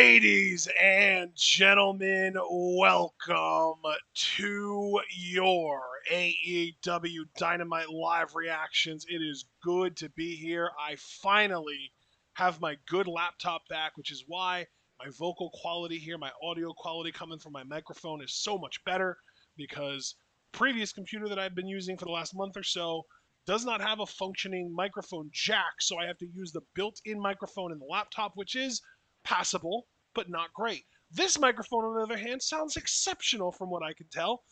Ladies and gentlemen, welcome to your AEW Dynamite live reactions. It is good to be here. I finally have my good laptop back, which is why my vocal quality here, my audio quality coming from my microphone is so much better because the previous computer that I've been using for the last month or so does not have a functioning microphone jack, so I have to use the built-in microphone in the laptop, which is passable, but not great. This microphone, on the other hand, sounds exceptional from what I can tell.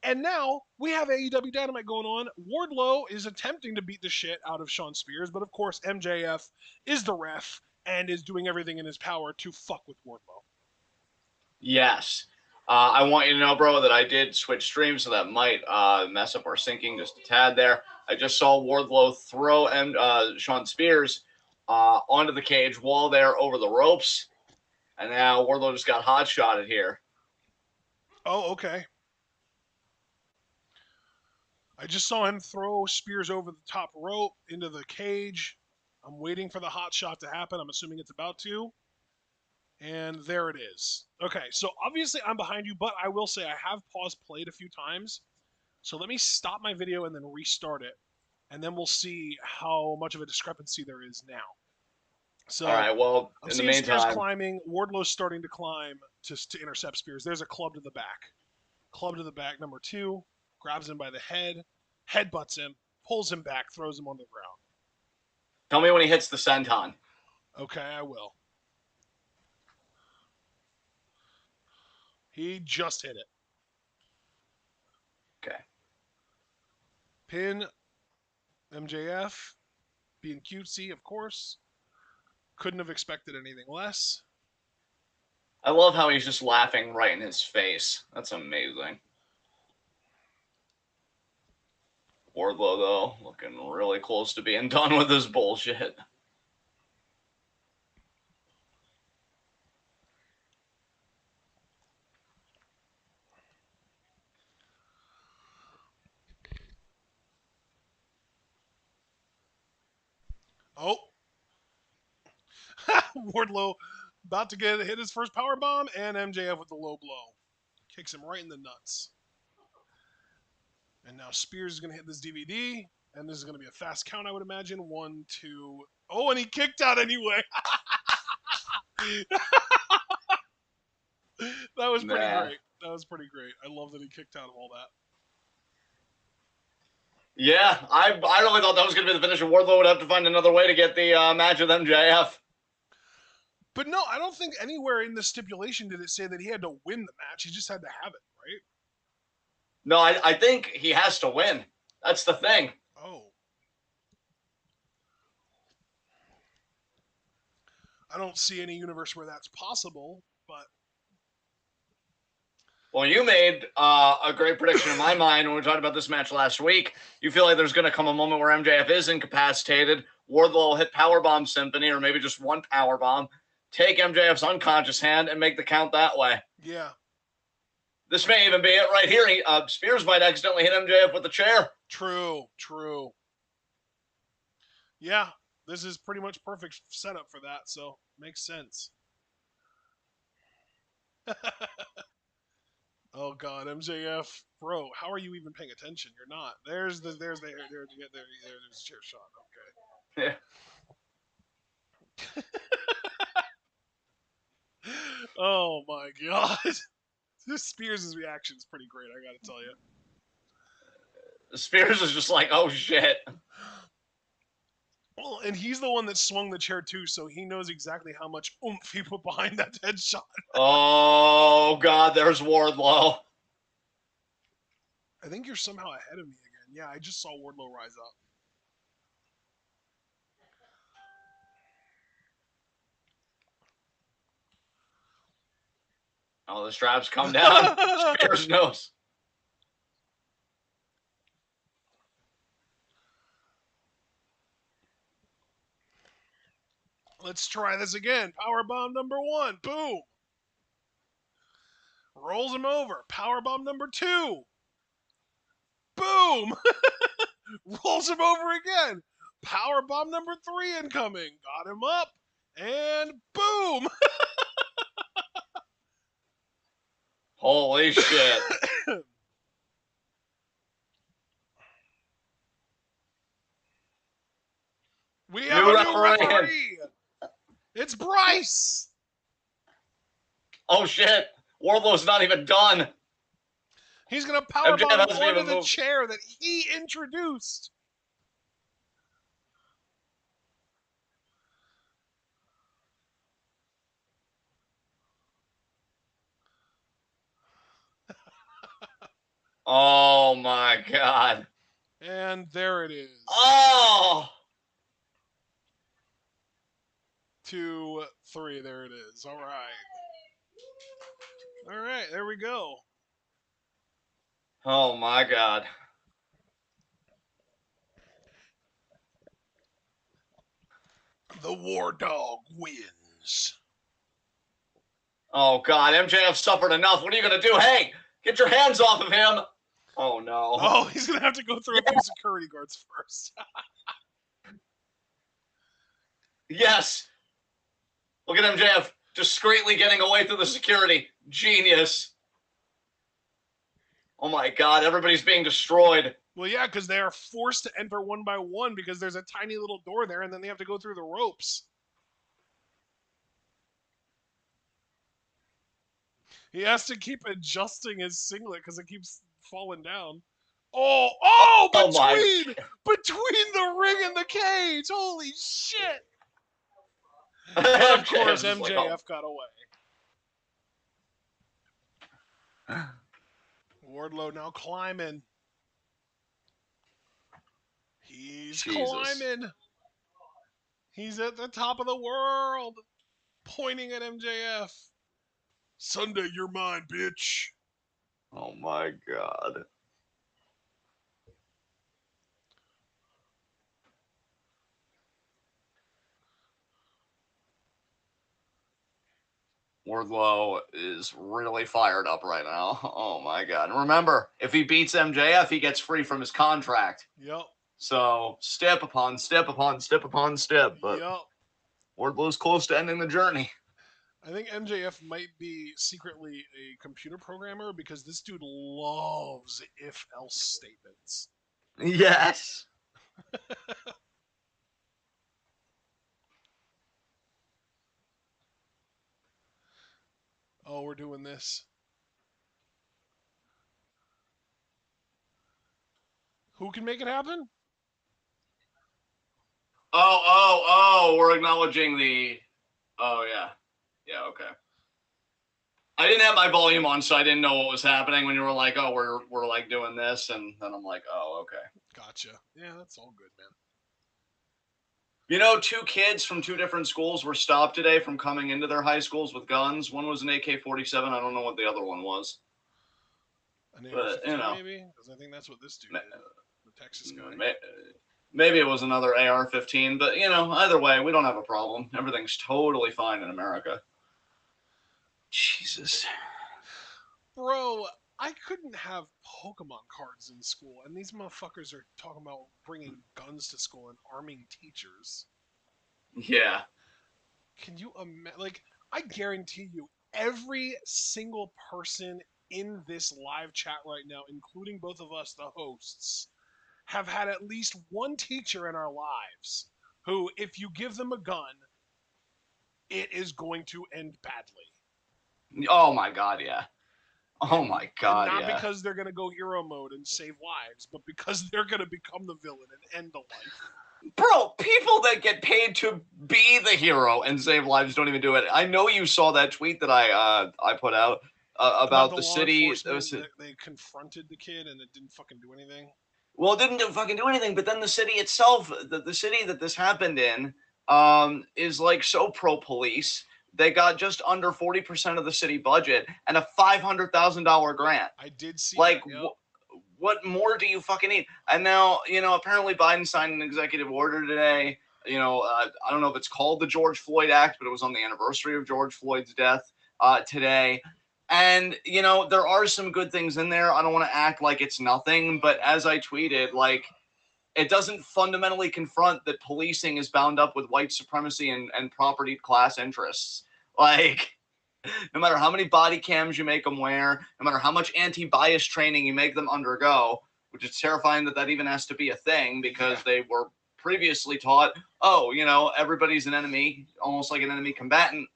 And now we have AEW Dynamite going on. Wardlow is attempting to beat the shit out of Shawn Spears, but of course MJF is the ref and is doing everything in his power to fuck with Wardlow. Yes. I want you to know, bro, that I did switch streams, so that might mess up our syncing just a tad there. I just saw Wardlow throw Shawn Spears onto the cage wall there over the ropes, and now Wardlow just got hot-shotted here. Oh, okay. I just saw him throw Spears over the top rope into the cage. I'm waiting for the hot shot to happen. I'm assuming it's about to. And there it is. Okay, so obviously I'm behind you, but I will say I have paused played a few times. So let me stop my video and then restart it. And then we'll see how much of a discrepancy there is now. So all right, well, I'm in the seeing Spears meantime, climbing. Wardlow's starting to climb to intercept Spears. There's a club to the back. Club to the back, number 2. Grabs him by the head. Headbutts him. Pulls him back. Throws him on the ground. tell me when he hits the senton. Okay, I will. He just hit it. Okay. Pin. MJF. Being cutesy, of course. Couldn't have expected anything less. I love how he's just laughing right in his face. That's amazing. Wardlow, though, looking really close to being done with this bullshit. Oh. Wardlow about to hit his first power bomb, and MJF with the low blow. Kicks him right in the nuts. And now Spears is going to hit this DVD, and this is going to be a fast count, I would imagine. 1, 2. Oh, and he kicked out anyway. That was pretty great. That was pretty great. I love that he kicked out of all that. Yeah, I really thought that was going to be the finish. Wardlow would have to find another way to get the match with MJF. But no, I don't think anywhere in the stipulation did it say that he had to win the match. He just had to have it, right? No, I think he has to win. That's the thing. Oh. I don't see any universe where that's possible, but... Well, you made a great prediction in my mind when we talked about this match last week. You feel like there's going to come a moment where MJF is incapacitated, Wardlow will hit Powerbomb Symphony, or maybe just one Powerbomb, take MJF's unconscious hand, and make the count that way. Yeah. This may even be it right here. Spears might accidentally hit MJF with the chair. True. Yeah, this is pretty much perfect setup for that, so makes sense. Oh God, MJF, bro, how are you even paying attention? You're not. There's the chair shot. Okay. Yeah. Oh my God. This Spears' reaction is pretty great, I gotta tell you. Spears is just like, oh shit. Well, and he's the one that swung the chair too, so he knows exactly how much oomph he put behind that headshot. Oh God, there's Wardlow. I think you're somehow ahead of me again. Yeah, I just saw Wardlow rise up. Oh, the straps come down. Spears knows. Let's try this again. Powerbomb number 1. Boom. Rolls him over. Powerbomb number 2. Boom. Rolls him over again. Powerbomb number 3 incoming. Got him up. And boom. Holy shit. We have a new referee. referee. It's Bryce. Oh shit. Wardlow's not even done. He's going to MJF powerbomb hasn't onto even the moved. chair that he introduced. Oh my god. And there it is. Oh! 2, 3. There it is. All right. All right. There we go. Oh my god. The War Dog wins. Oh god, MJF suffered enough. What are you gonna do? Hey, get your hands off of him. Oh no. Oh, he's going to have to go through a few security guards first. Yes. Look at MJF discreetly getting away through the security. Genius. Oh my god, everybody's being destroyed. Well, yeah, because they are forced to enter one by one because there's a tiny little door there, and then they have to go through the ropes. He has to keep adjusting his singlet because it keeps falling down. Oh, Oh my. between the ring and the cage. Holy shit. But of course, MJF's MJF like, oh. got away. Wardlow now climbing. He's Jesus. climbing. He's at the top of the world, pointing at MJF. Sunday, you're mine, bitch. Oh my god. Wardlow is really fired up right now. Oh my god. And remember, if he beats MJF, he gets free from his contract. Yep. So step upon step upon step upon step. But Yep. Wardlow's close to ending the journey. I think MJF might be secretly a computer programmer because this dude loves if else statements. Yes. Oh, we're doing this. Who can make it happen? Oh, we're acknowledging the. Oh, yeah. Yeah, okay. I didn't have my volume on, so I didn't know what was happening when you were like, oh, we're like doing this. And then I'm like, oh, okay. Gotcha. Yeah, that's all good, man. You know, 2 kids from 2 different schools were stopped today from coming into their high schools with guns. One was an AK-47. I don't know what the other one was. An But, AR-15 maybe? Because I think that's what this dude did. The Texas guy. Maybe it was another AR-15. But, you know, either way, we don't have a problem. Everything's totally fine in America. Jesus. Bro, I couldn't have Pokemon cards in school, and these motherfuckers are talking about bringing guns to school and arming teachers. Yeah. Can you imagine? Like, I guarantee you, every single person in this live chat right now, including both of us, the hosts, have had at least one teacher in our lives who, if you give them a gun, it is going to end badly. Oh, my God, yeah. Oh, my God, and not yeah. because they're going to go hero mode and save lives, but because they're going to become the villain and end the life. Bro, people that get paid to be the hero and save lives don't even do it. I know you saw that tweet that I put out about the city. They confronted the kid and it didn't fucking do anything. Well, it didn't fucking do anything, but then the city itself, the city that this happened in, is like so pro-police. They got just under 40% of the city budget and a $500,000 grant. I did see like that, yep. What more do you fucking need? And now, you know, apparently Biden signed an executive order today. You know, I don't know if it's called the George Floyd Act, but it was on the anniversary of George Floyd's death today. And, you know, there are some good things in there. I don't want to act like it's nothing, but as I tweeted, like, it doesn't fundamentally confront that policing is bound up with white supremacy and property class interests. Like, No matter how many body cams you make them wear, no matter how much anti-bias training you make them undergo, which is terrifying that that even has to be a thing because they were previously taught, oh, everybody's an enemy, almost like an enemy combatant,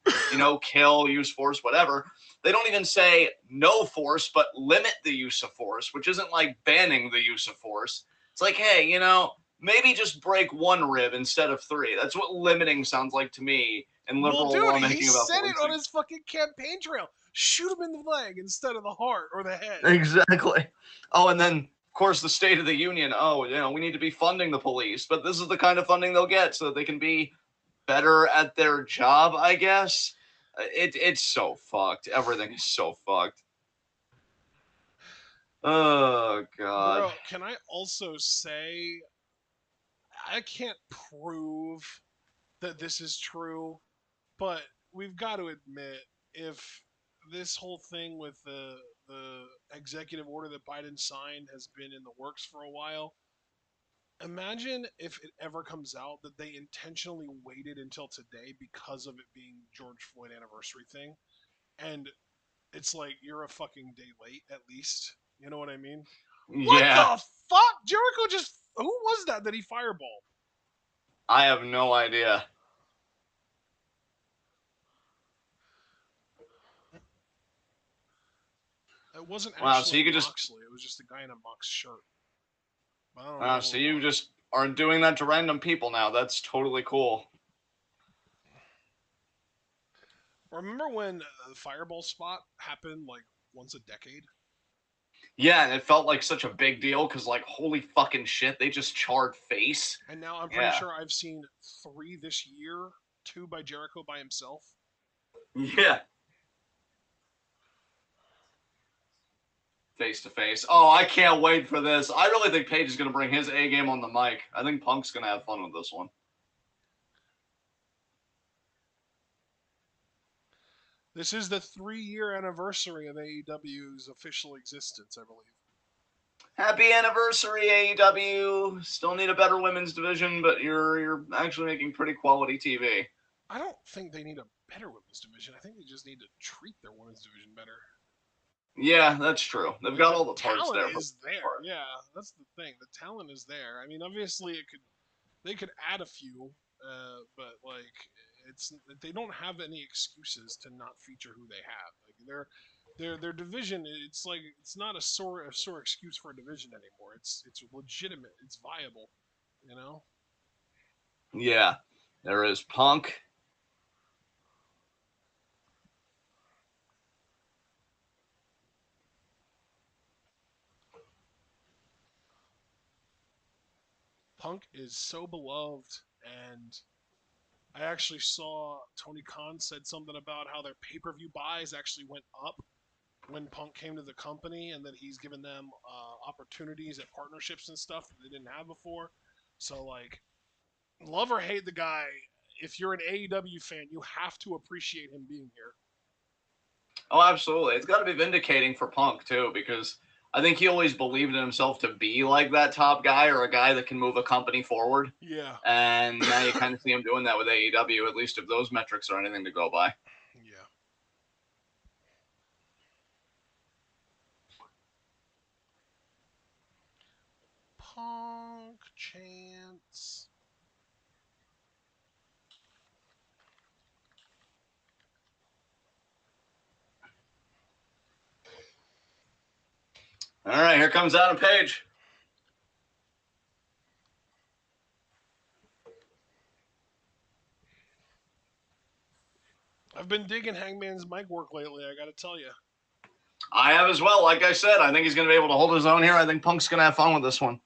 kill, use force, whatever. They don't even say no force, but limit the use of force, which isn't like banning the use of force. It's like, hey, maybe just break one rib instead of three. That's what limiting sounds like to me in Well, liberal dude, he lawmaking about said it on policing. his fucking campaign trail. Shoot him in the leg instead of the heart or the head. Exactly. Oh, and then of course the State of the Union. Oh, we need to be funding the police, but this is the kind of funding they'll get so that they can be better at their job, I guess. It's so fucked. Everything is so fucked. Oh God. Bro, can I also say I can't prove that this is true, but we've got to admit if this whole thing with the executive order that Biden signed has been in the works for a while, imagine if it ever comes out that they intentionally waited until today because of it being George Floyd anniversary thing, and it's like you're a fucking day late at least. You know what I mean? What Yeah, the fuck? Jericho just who was that he fireballed? I have no idea. It wasn't Wow. So actually you could just. Moxley. It was just a guy in a Mox shirt. I don't know So who it you was. just are doing that to random people now. That's totally cool. Remember when the fireball spot happened like once a decade? Yeah, and it felt like such a big deal because, like, holy fucking shit, they just charred face. And now I'm pretty Yeah. sure I've seen 3 this year, 2 by Jericho by himself. Yeah. Face to face. Oh, I can't wait for this. I really think Paige is going to bring his A game on the mic. I think Punk's going to have fun with this one. This is the 3-year anniversary of AEW's official existence, I believe. Happy anniversary, AEW. Still need a better women's division, but you're actually making pretty quality TV. I don't think they need a better women's division. I think they just need to treat their women's division better. Yeah, that's true. They've Like got the all the parts talent there for is there. part. Yeah, that's the thing. The talent is there. I mean, obviously they could add a few, but like it's they don't have any excuses to not feature who they have. Like their division. It's like it's not a sore excuse for a division anymore. It's legitimate. It's viable. You know. Yeah, there is Punk. Punk is so beloved, and I actually saw Tony Khan said something about how their pay-per-view buys actually went up when Punk came to the company, and that he's given them opportunities at partnerships and stuff that they didn't have before. So like, love or hate the guy, if you're an AEW fan, you have to appreciate him being here. Oh, absolutely. It's got to be vindicating for Punk, too, because I think he always believed in himself to be like that top guy or a guy that can move a company forward. Yeah, And now you kind of see him doing that with AEW, at least if those metrics are anything to go by. yeah. Punk chance. All right, here comes Adam Page. I've been digging Hangman's mic work lately. I got to tell you. I have as well. Like I said, I think he's going to be able to hold his own here. I think Punk's going to have fun with this one.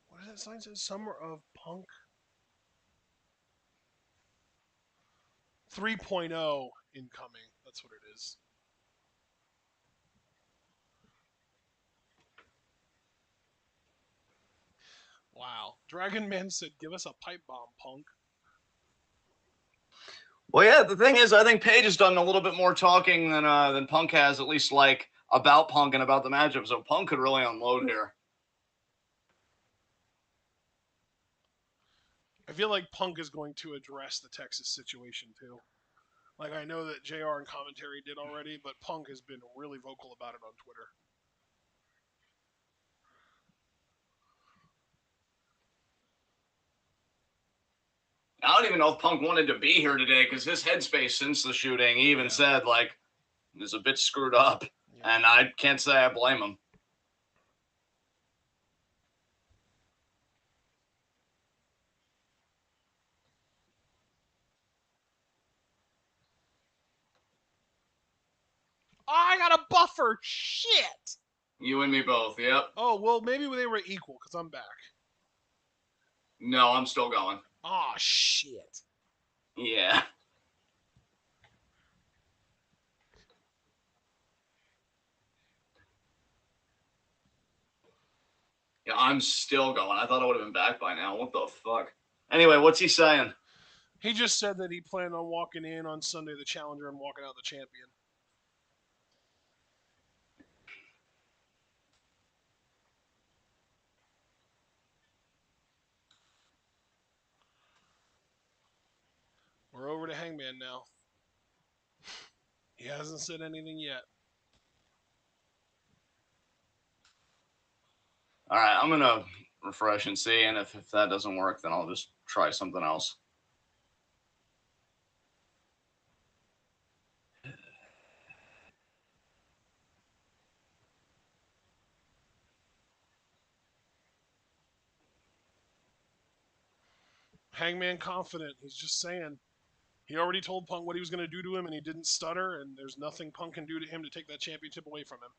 What does that sign say? Summer of Punk. 3.0 incoming. That's what it is. Wow. Dragon Man said, "Give us a pipe bomb, Punk." Well, yeah, the thing is, I think Paige has done a little bit more talking than Punk has, at least like about Punk and about the matchup. So Punk could really unload here. I feel like Punk is going to address the Texas situation too. Like I know that JR and commentary did already, but Punk has been really vocal about it on Twitter. I don't even know if Punk wanted to be here today because his headspace since the shooting, he even said like is a bit screwed up, and I can't say I blame him. I got a buffer. Shit. You and me both. Yep. Oh well, maybe they were equal because I'm back. No, I'm still going. Oh shit. Yeah. Yeah, I'm still going. I thought I would have been back by now. What the fuck? Anyway, what's he saying? He just said that he planned on walking in on Sunday the challenger and walking out the champion. We're over to Hangman now. He hasn't said anything yet. All right, I'm gonna refresh and see, and if that doesn't work, then I'll just try something else. Hangman confident. He's just saying. He already told Punk what he was going to do to him, and he didn't stutter, and there's nothing Punk can do to him to take that championship away from him.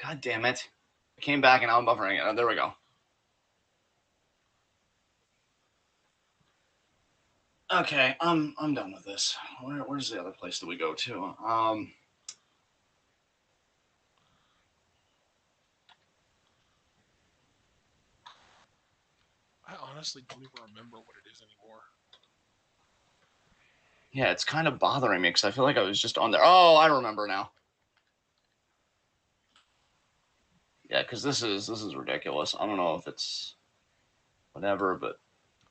God damn it. I came back and now I'm buffering it. Oh, there we go. Okay, I'm done with this. Where's the other place that we go to? I honestly don't even remember what it is anymore. Yeah, it's kind of bothering me because I feel like I was just on there. Oh, I remember now. Yeah, because this is ridiculous. I don't know if it's whatever, but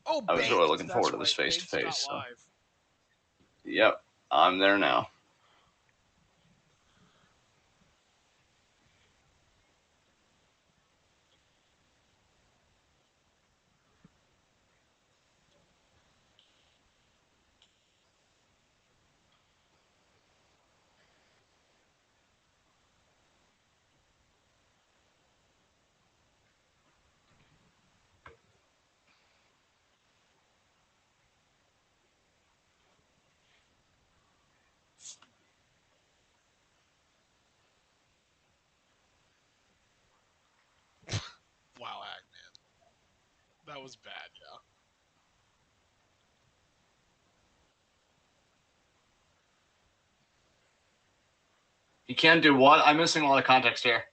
Oh, I was really baked. looking forward That's to this right. face to face. So, Baked.live. yep, I'm there now. Wow, Hangman. That was bad, yeah. You can't do what? I'm missing a lot of context here.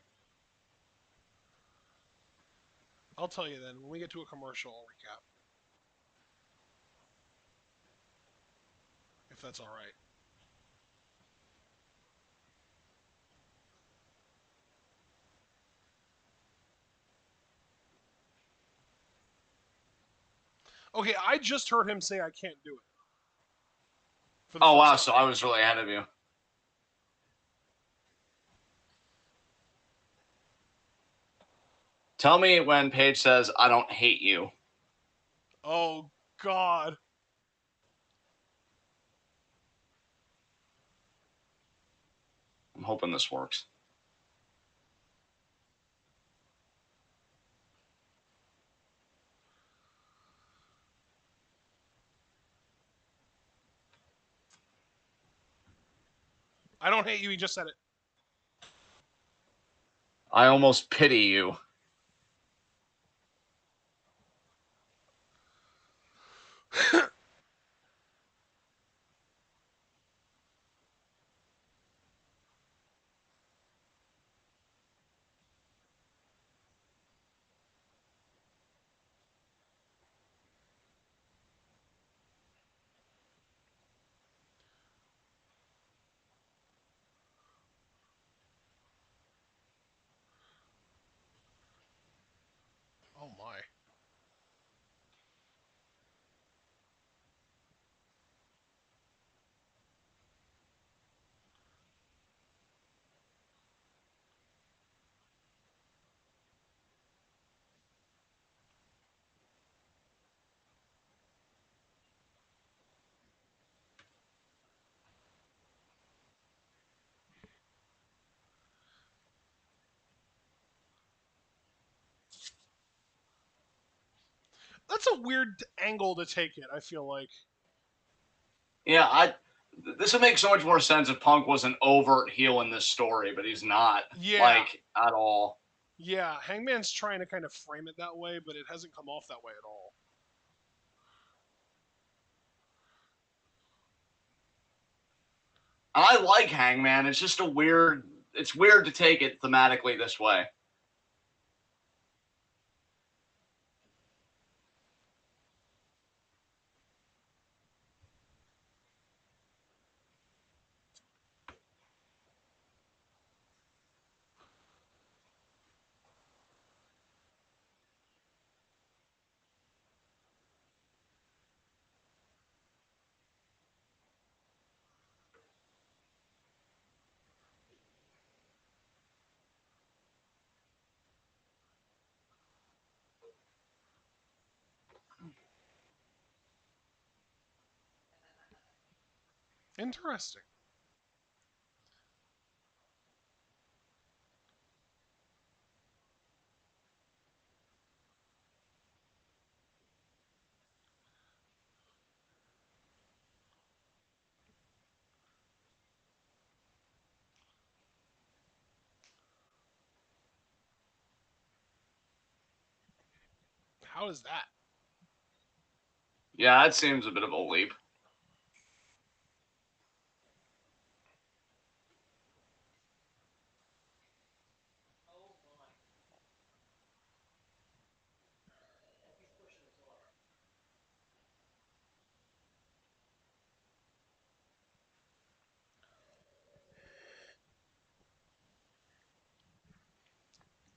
I'll tell you then. When we get to a commercial, I'll recap. If that's all right. Okay, I just heard him say I can't do it. For the Oh first wow, time. so I was really ahead of you. Tell me when Paige says, I don't hate you. Oh, God. I'm hoping this works. I don't hate you. He just said I almost pity you. it. Oh my. That's a weird angle to take it, I feel like. Yeah, this would make so much more sense if Punk was an overt heel in this story, but he's not, Yeah. like, at all. Yeah. Hangman's trying to kind of frame it that way, but it hasn't come off that way at all. And I like Hangman. It's just it's weird to take it thematically this way. Interesting. How is that? Yeah, that seems a bit of a leap.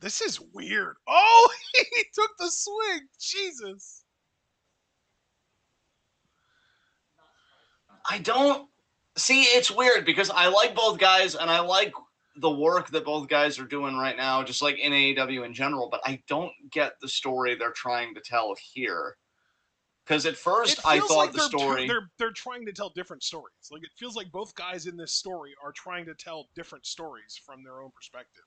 This is weird. Oh, he took the swing. Jesus. I don't see. It's weird because I like both guys and I like the work that both guys are doing right now, just like in AEW in general. But I don't get the story they're trying to tell here. Because at It first I feels thought like the story. they're trying to tell different stories. Like it feels like both guys in this story are trying to tell different stories from their own perspective.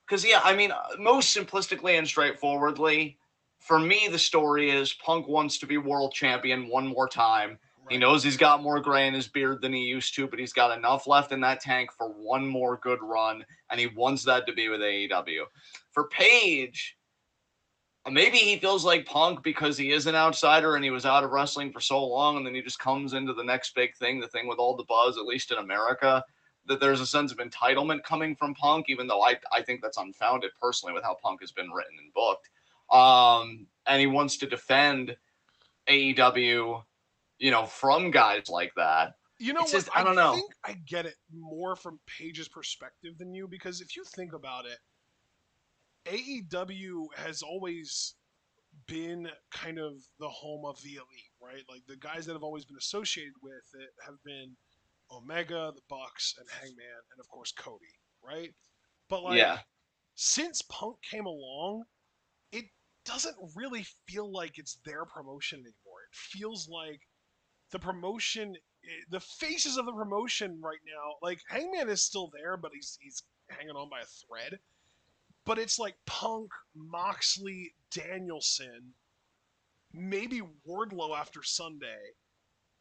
Because yeah, I mean, most simplistically and straightforwardly, for me, the story is Punk wants to be world champion one more time. He Right. knows he's got more gray in his beard than he used to, but he's got enough left in that tank for one more good run, and he wants that to be with AEW. For Page, maybe he feels like Punk because he is an outsider and he was out of wrestling for so long, and then he just comes into the next big thing, the thing with all the buzz, at least in America, that there's a sense of entitlement coming from Punk, even though I think that's unfounded personally with how Punk has been written and booked. And he wants to defend AEW, from guys like that. You know It's what? just, I I don't know. think I get it more from Paige's perspective than you because if you think about it, AEW has always been kind of the home of the elite, right? Like the guys that have always been associated with it have been Omega, the Bucks, and Hangman, and of course Cody, right? But like Yeah. since Punk came along, it doesn't really feel like it's their promotion anymore. It feels like the promotion, the faces of the promotion right now, like Hangman is still there, but he's hanging on by a thread. But it's like Punk, Moxley, Danielson, maybe Wardlow after Sunday,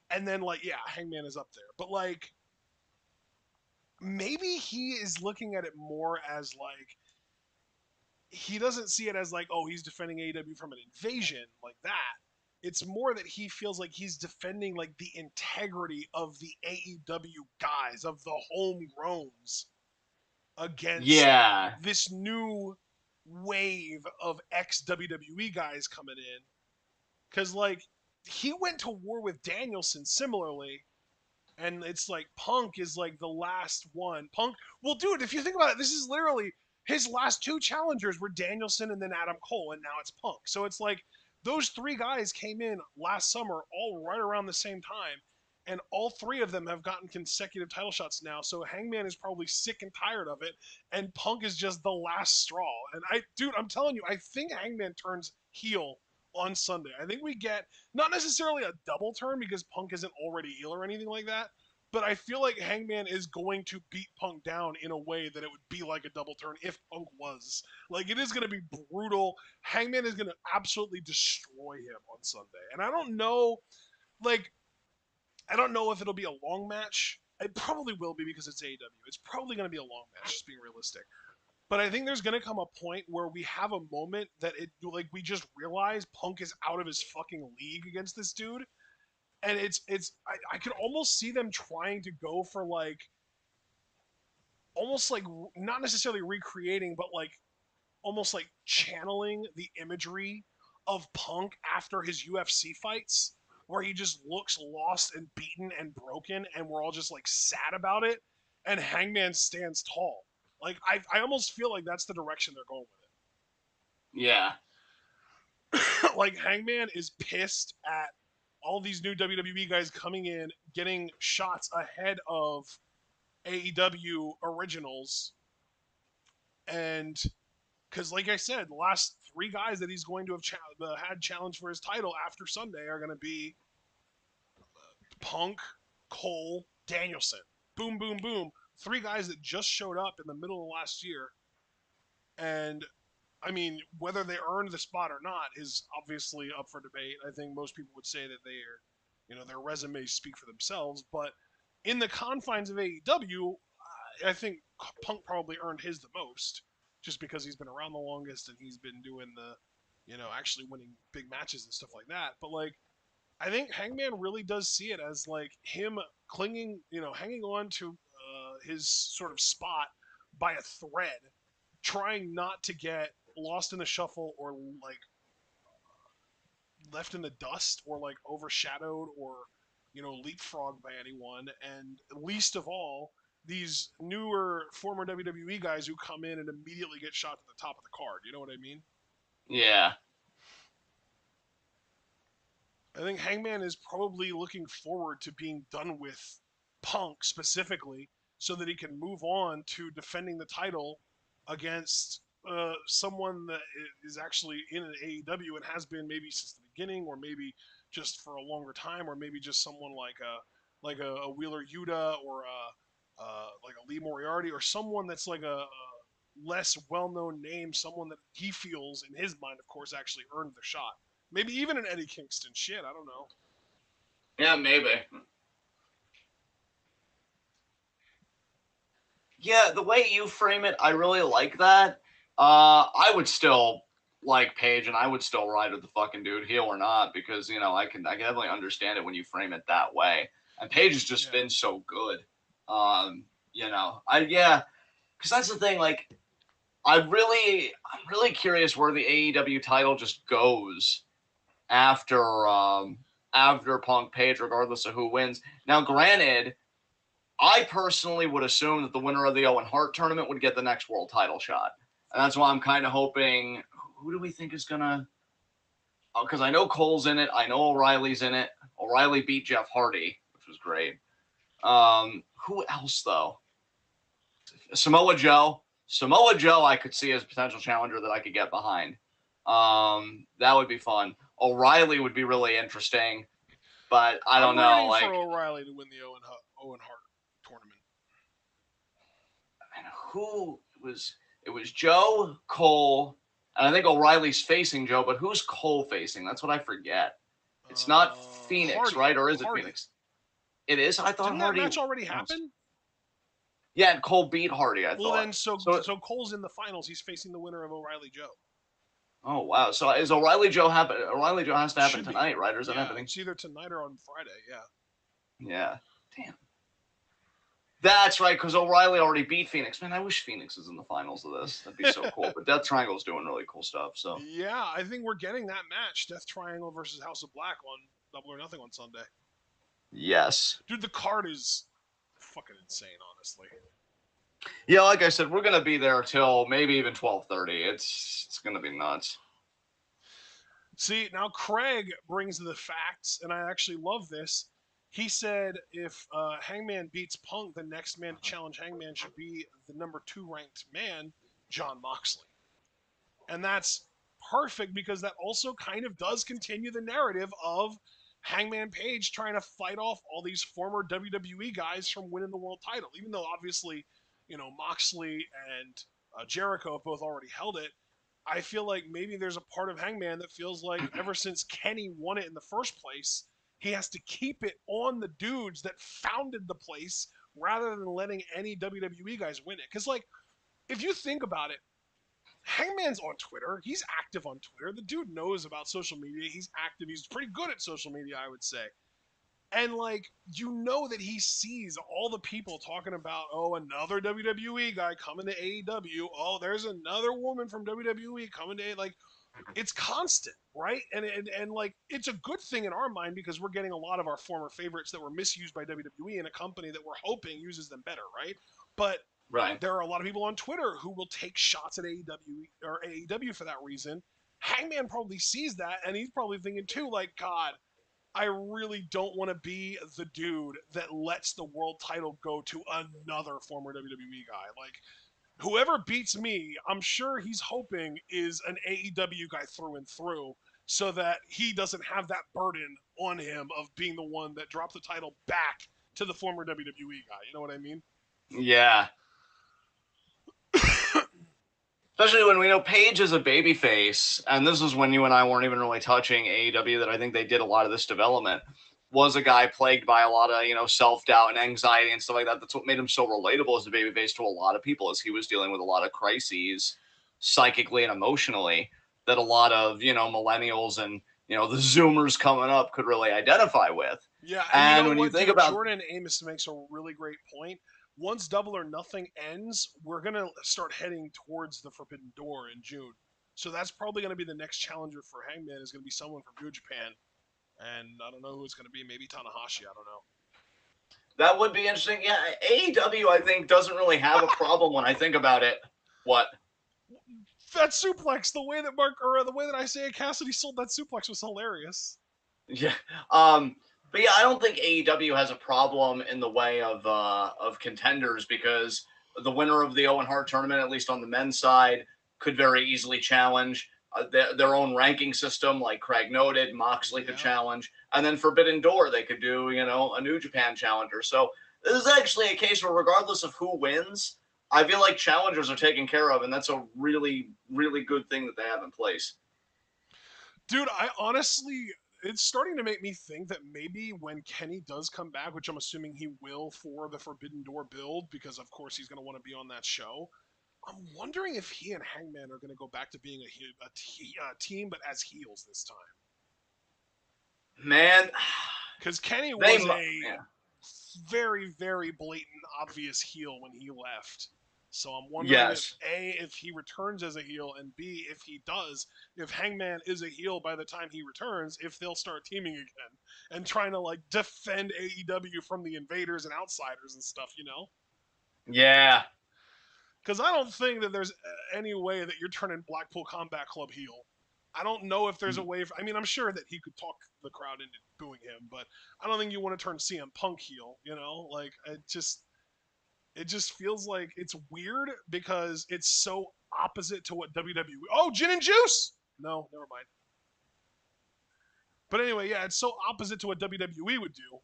and then like yeah, Hangman is up there. But like maybe he is looking at it more as like he doesn't see it as like, oh, he's defending AEW from an invasion like that. It's more that he feels like he's defending like the integrity of the AEW guys, of the homegrowns against Yeah, this new wave of ex WWE guys coming in. Cause like he went to war with Danielson similarly, and it's like Punk is like the last one. Punk, well, dude, if you think about it, this is literally his last two challengers were Danielson and then Adam Cole, and now it's Punk. So it's like those three guys came in last summer, all right around the same time, and all three of them have gotten consecutive title shots now. So Hangman is probably sick and tired of it, and Punk is just the last straw. And dude, I'm telling you, I think Hangman turns heel on Sunday. I think we get not necessarily a double turn because Punk isn't already heel or anything like that, but I feel like Hangman is going to beat Punk down in a way that it would be like a double turn if Punk was. Like, it is going to be brutal. Hangman is going to absolutely destroy him on Sunday. And like, I don't know if it'll be a long match. It probably will be because it's AEW. It's probably going to be a long match, just being realistic. But I think there's going to come a point where we have a moment that like we just realize Punk is out of his fucking league against this dude, and I could almost see them trying to go for like almost like not necessarily recreating, but like almost like channeling the imagery of Punk after his UFC fights, where he just looks lost and beaten and broken, and we're all just like sad about it, and Hangman stands tall. Like I almost feel like that's the direction they're going yeah, with it. Like Hangman is pissed at all these new WWE guys coming in, getting shots ahead of AEW originals, and because like I said, the last three guys that he's going to have had challenge for his title after Sunday are going to be Punk, Cole, Danielson. Boom, boom, boom. Three guys that just showed up in the middle of last year, and I mean, whether they earned the spot or not is obviously up for debate. I think most people would say that their resumes speak for themselves. But in the confines of AEW, I think Punk probably earned his the most, just because he's been around the longest and he's been doing actually winning big matches and stuff like that. But like, I think Hangman really does see it as like him clinging, hanging on to his sort of spot by a thread, trying not to get lost in the shuffle or like left in the dust or like overshadowed or leapfrogged by anyone, and least of all these newer former WWE guys who come in and immediately get shot to the top of the card. You know what I mean? yeah, I think Hangman is probably looking forward to being done with Punk specifically, so that he can move on to defending the title against someone that is actually in an AEW and has been maybe since the beginning, or maybe just for a longer time, or maybe just someone like a Wheeler Yuta or like a Lee Moriarty, or someone that's like a less well-known name, someone that he feels in his mind, of course, actually earned the shot. Maybe even an Eddie Kingston. Shit, I don't know. yeah, maybe. Yeah, the way you frame it, I really like that. I would still like Paige, and I would still ride with the fucking dude, heel or not, because I can definitely understand it when you frame it that way. And Paige has just Yeah. been so good. Yeah, because that's the thing. Like, I'm really curious where the AEW title just goes after Punk Page, regardless of who wins. Now, granted, I personally would assume that the winner of the Owen Hart tournament would get the next world title shot. And that's why I'm kind of hoping. Who do we think is going to. Because I know Cole's in it. I know O'Reilly's in it. O'Reilly beat Jeff Hardy, which was great. Who else, though? Samoa Joe. Samoa Joe, I could see as a potential challenger that I could get behind. That would be fun. O'Reilly would be really interesting, but I don't I'm know. ready for Like, O'Reilly to win the Owen Hart tournament. who was it? Was Joe, Cole, and I think O'Reilly's facing Joe, but who's Cole facing? That's what I forget. It's not Phoenix, Hardy. right? Or is it Hardy. Phoenix? It is. I thought Didn't that Hardy. match already No, happen? Yeah, and Cole beat Hardy, I Well, then thought. So, Cole's in the finals. He's facing the winner of O'Reilly Joe. oh wow. So is O'Reilly Joe happen? O'Reilly Joe has to happen Should be. tonight, right? Or is that Yeah, happening? it's either tonight or on Friday. Yeah. Yeah. Damn. That's right, because O'Reilly already beat Phoenix. Man, I wish Phoenix is in the finals of this. That'd be so cool. But Death Triangle's doing really cool stuff. So Yeah, I think we're getting that match, Death Triangle versus House of Black on Double or Nothing on Sunday. yes. Dude, the card is fucking insane, honestly. Yeah, like I said, we're gonna be there till maybe even 12:30. It's gonna be nuts. See, now Craig brings the facts, and I actually love this. He said if Hangman beats Punk, the next man to challenge Hangman should be the number 2 ranked man, John Moxley. And that's perfect because that also kind of does continue the narrative of Hangman Page trying to fight off all these former WWE guys from winning the world title. Even though obviously, Moxley and Jericho have both already held it, I feel like maybe there's a part of Hangman that feels like ever since Kenny won it in the first place, he has to keep it on the dudes that founded the place rather than letting any WWE guys win it. Because, like, if you think about it, Hangman's on Twitter. He's active on Twitter. The dude knows about social media. He's active. He's pretty good at social media, I would say. And like, that he sees all the people talking about, oh, another WWE guy coming to AEW. Oh, there's another woman from WWE coming to like it's constant, right? And like it's a good thing in our mind because we're getting a lot of our former favorites that were misused by WWE in a company that we're hoping uses them better, right? But Right. there are a lot of people on Twitter who will take shots at AEW for that reason. Hangman probably sees that and he's probably thinking too, like, God, I really don't want to be the dude that lets the world title go to another former WWE guy. Like, whoever beats me, I'm sure he's hoping is an AEW guy through and through so that he doesn't have that burden on him of being the one that dropped the title back to the former WWE guy. You know what I mean? Yeah. Especially when we know Paige is a babyface, and this is when you and I weren't even really touching AEW. That I think they did a lot of this development. Was a guy plagued by a lot of self doubt and anxiety and stuff like that. That's what made him so relatable as a babyface to a lot of people, as he was dealing with a lot of crises psychically and emotionally that a lot of millennials and the Zoomers coming up could really identify with. Yeah, and you And know when you what, think dude? about Jordan Amos makes a really great point. Once Double or Nothing ends, we're gonna start heading towards the Forbidden Door in June. So that's probably gonna be the next challenger for Hangman is gonna be someone from New Japan, and I don't know who it's gonna be. Maybe Tanahashi. I don't know. that would be interesting. Yeah, AEW I think doesn't really have a problem when I think about it. What? That suplex, the way that Isaiah Cassidy sold that suplex was hilarious. Yeah. But yeah, I don't think AEW has a problem in the way of contenders because the winner of the Owen Hart tournament, at least on the men's side, could very easily challenge their own ranking system, like Craig noted. Moxley could Yeah. challenge, and then Forbidden Door they could do a New Japan challenger. So this is actually a case where regardless of who wins, I feel like challengers are taken care of, and that's a really really good thing that they have in place. Dude, I honestly, it's starting to make me think that maybe when Kenny does come back, which I'm assuming he will for the Forbidden Door build, because of course he's going to want to be on that show. I'm wondering if he and Hangman are going to go back to being a team, but as heels this time. Man, Because Kenny they was a yeah. very, very blatant, obvious heel when he left. So I'm wondering if Yes. A, if he returns as a heel, and B, if he does, if Hangman is a heel by the time he returns, if they'll start teaming again and trying to like defend AEW from the invaders and outsiders and stuff, Yeah. Because I don't think that there's any way that you're turning Blackpool Combat Club heel. I don't know if there's a way. I mean, I'm sure that he could talk the crowd into booing him, but I don't think you want to turn CM Punk heel. Like it just feels like it's weird because it's so opposite to what WWE. Oh, gin and juice. No, never mind. But anyway, yeah, it's so opposite to what WWE would do.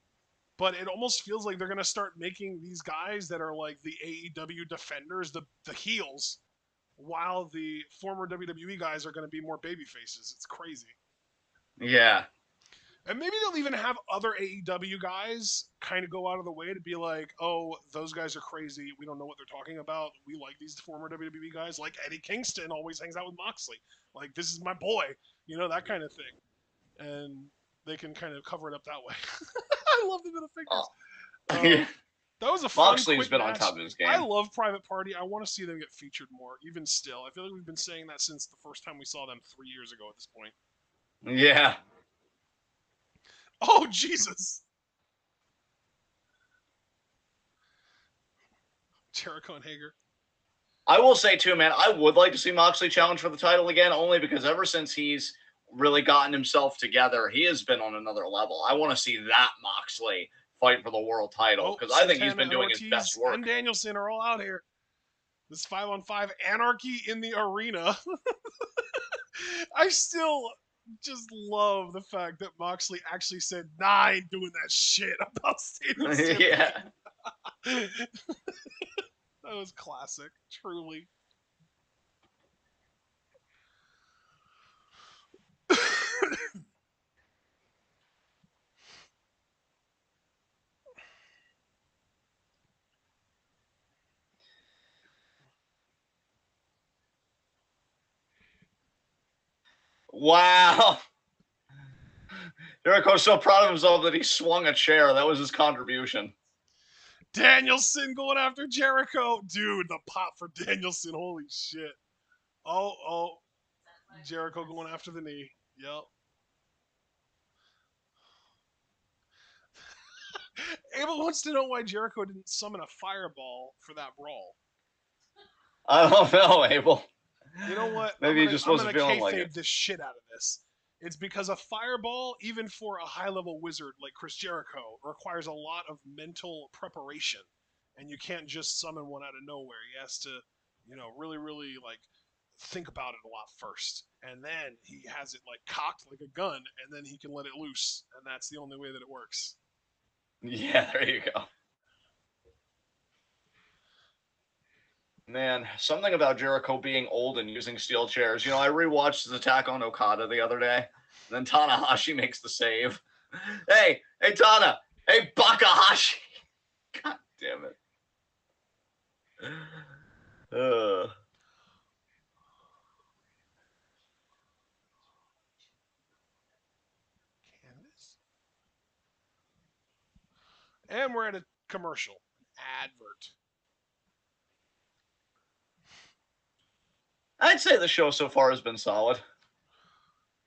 But it almost feels like they're gonna start making these guys that are like the AEW defenders, the heels, while the former WWE guys are gonna be more baby faces. It's crazy. Yeah. And maybe they'll even have other AEW guys kind of go out of the way to be like, oh, those guys are crazy. We don't know what they're talking about. We like these former WWE guys. Like Eddie Kingston always hangs out with Moxley. Like, this is my boy. That kind of thing. And they can kind of cover it up that way. I love the middle Oh, fingers. yeah. That was a fun, Moxley's quick been on match. top of his I game. love Private Party. I want to see them get featured more, even still. I feel like we've been saying that since the first time we saw them 3 years ago at this point. Yeah. Oh, Jesus. Jericho and Hager. I will say too, man, I would like to see Moxley challenge for the title again, only because ever since he's really gotten himself together, he has been on another level. I want to see that Moxley fight for the world title because I think he's been doing his best work. And Danielson are all out here. This 5-on-5 anarchy in the arena. I still just love the fact that Moxley actually said, "Nah, I ain't doing that shit about stadium." Yeah. That was classic, truly. Wow. Jericho's so proud of himself that he swung a chair. That was his contribution. Danielson going after Jericho. Dude, the pop for Danielson. Holy shit. Oh. Jericho going after the knee. Yep. Abel wants to know why Jericho didn't summon a fireball for that brawl. I don't know, Abel. You know what? Maybe he just wasn't feeling like it. This shit out of this. It's because a fireball, even for a high-level wizard like Chris Jericho, requires a lot of mental preparation, and you can't just summon one out of nowhere. He has to, really, really like think about it a lot first, and then he has it like cocked like a gun, and then he can let it loose, and that's the only way that it works. Yeah, there you go. Man, something about Jericho being old and using steel chairs. I rewatched his attack on Okada the other day. Then Tanahashi makes the save. Hey, Tana. Hey, Bakahashi. God damn it. Canvas. And we're at a commercial. Advert. I'd say the show so far has been solid.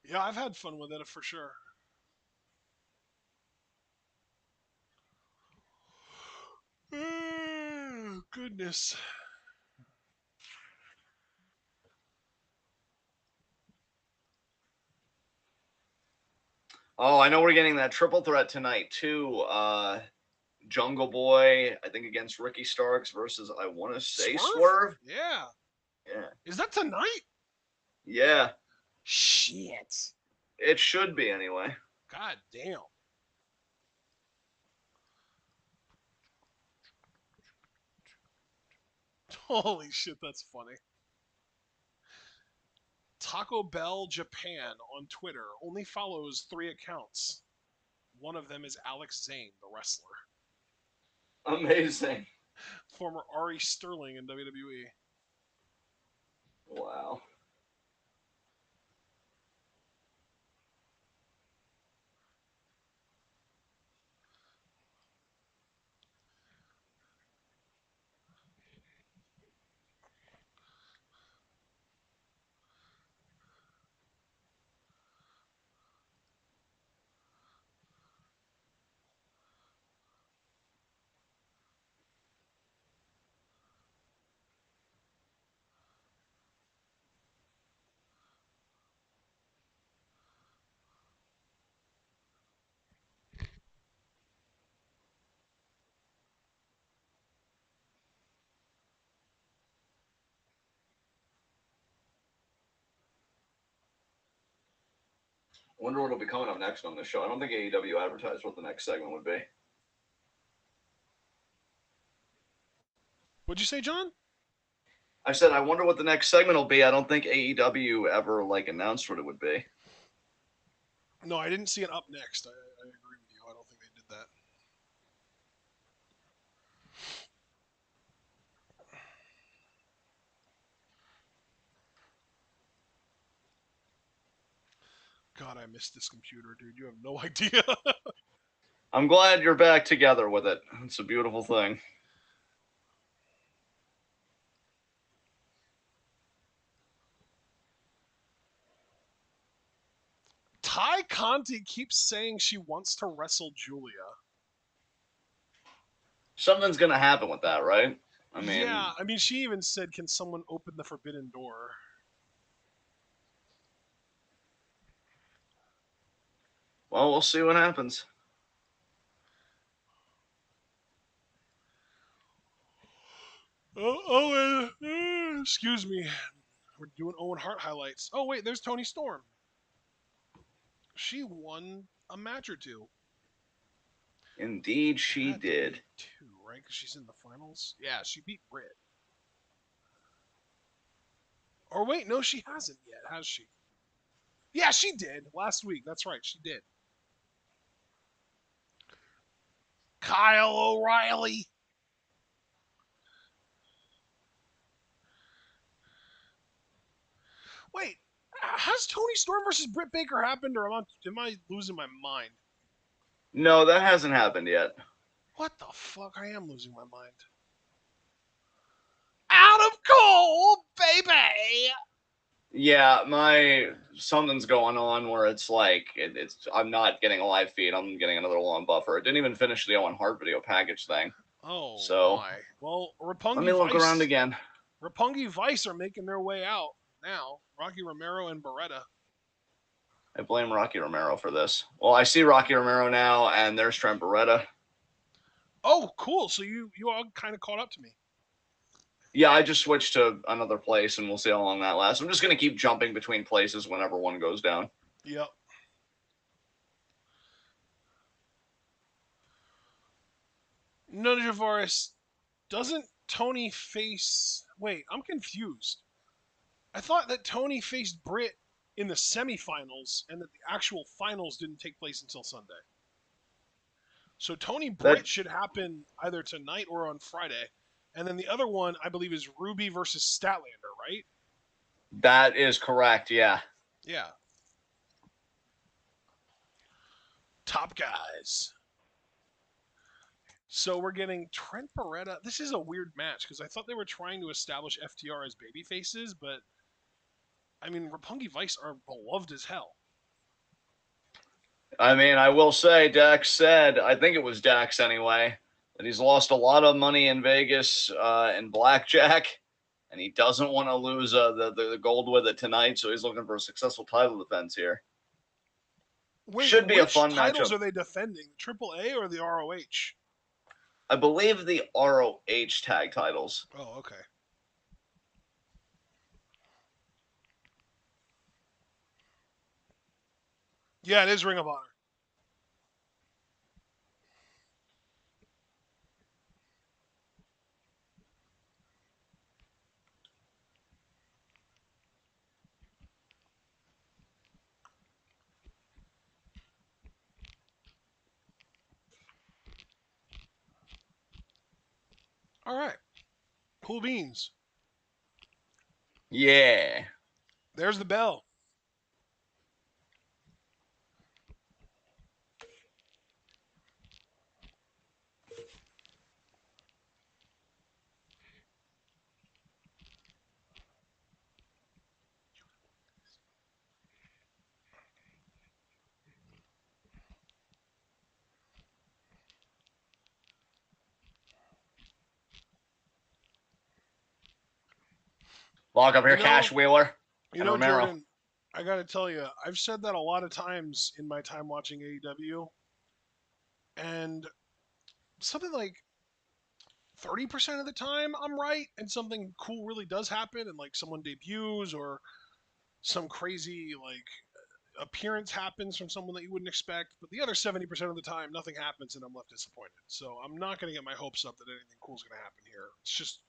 Yeah, I've had fun with it for sure. Goodness. Oh, I know we're getting that triple threat tonight too. Jungle Boy, I think against Ricky Starks versus I want to say Swerve. Yeah. Yeah. Is that tonight? Yeah. Shit. It should be anyway. God damn. Holy shit, that's funny. Taco Bell Japan on Twitter only follows 3 accounts. One of them is Alex Zane, the wrestler. Amazing. Former Ari Sterling in WWE. Wow. I wonder what will be coming up next on this show. I don't think AEW advertised what the next segment would be. What'd you say, John? I said, I wonder what the next segment will be. I don't think AEW ever announced what it would be. No, I didn't see an up next. I agree with you. I don't think they did that. God, I missed this computer, dude. You have no idea. I'm glad you're back together with it. It's a beautiful thing. Ty Conti keeps saying she wants to wrestle Julia. Something's gonna happen with that, right? I mean, Yeah, I mean, she even said, "Can someone open the forbidden door?" well, we'll see what happens. Oh, Owen, excuse me. We're doing Owen Hart highlights. Oh wait, there's Tony Storm. She won a match or two. Indeed, she Had to did. be two, right? Because she's in the finals. Yeah, she beat Britt. Or wait, no, she hasn't yet, has she? Yeah, she did last week. That's right, she did. Kyle O'Reilly. Wait, has Tony Storm versus Britt Baker happened, or am I losing my mind? No, that hasn't happened yet. What the fuck? I am losing my mind. Out of coal, baby. Yeah, my something's going on where it's like it's I'm not getting a live feed. I'm getting another long buffer. It didn't even finish the Owen Hart video package thing. Oh So my. Well, let me look around again. Roppongi Vice are making their way out now. Rocky Romero and Beretta. I blame Rocky Romero for this. Well, I see Rocky Romero now, and there's Trent Beretta. Oh, cool. So you all kind of caught up to me. Yeah, I just switched to another place, and we'll see how long that lasts. I'm just gonna keep jumping between places whenever one goes down. Yep. No, Javaris, doesn't Tony face? Wait, I'm confused. I thought that Tony faced Britt in the semifinals, and that the actual finals didn't take place until Sunday. So Tony That Britt should happen either tonight or on Friday. And then the other one, I believe, is Ruby versus Statlander, right? that is correct. Yeah. Yeah. Top guys. So we're getting Trent Beretta. This is a weird match because I thought they were trying to establish FTR as baby faces, but I mean, Roppongi Vice are beloved as hell. I mean, I will say, Dax said, I think it was Dax anyway, that he's lost a lot of money in Vegas in blackjack, and he doesn't want to lose the gold with it tonight, so he's looking for a successful title defense here. Wait, Should be a which fun titles matchup. are they defending? The AAA or the ROH? I believe the ROH tag titles. Oh, okay. Yeah, it is Ring of Honor. All right. Cool beans. Yeah. There's the bell. Lock up You here, Cash know, Wheeler and Romero. Jordan, I got to tell you, I've said that a lot of times in my time watching AEW, and something like 30% of the time I'm right, and something cool really does happen, and like someone debuts or some crazy like appearance happens from someone that you wouldn't expect. But the other 70% of the time, nothing happens, and I'm left disappointed. So I'm not going to get my hopes up that anything cool is going to happen here. It's just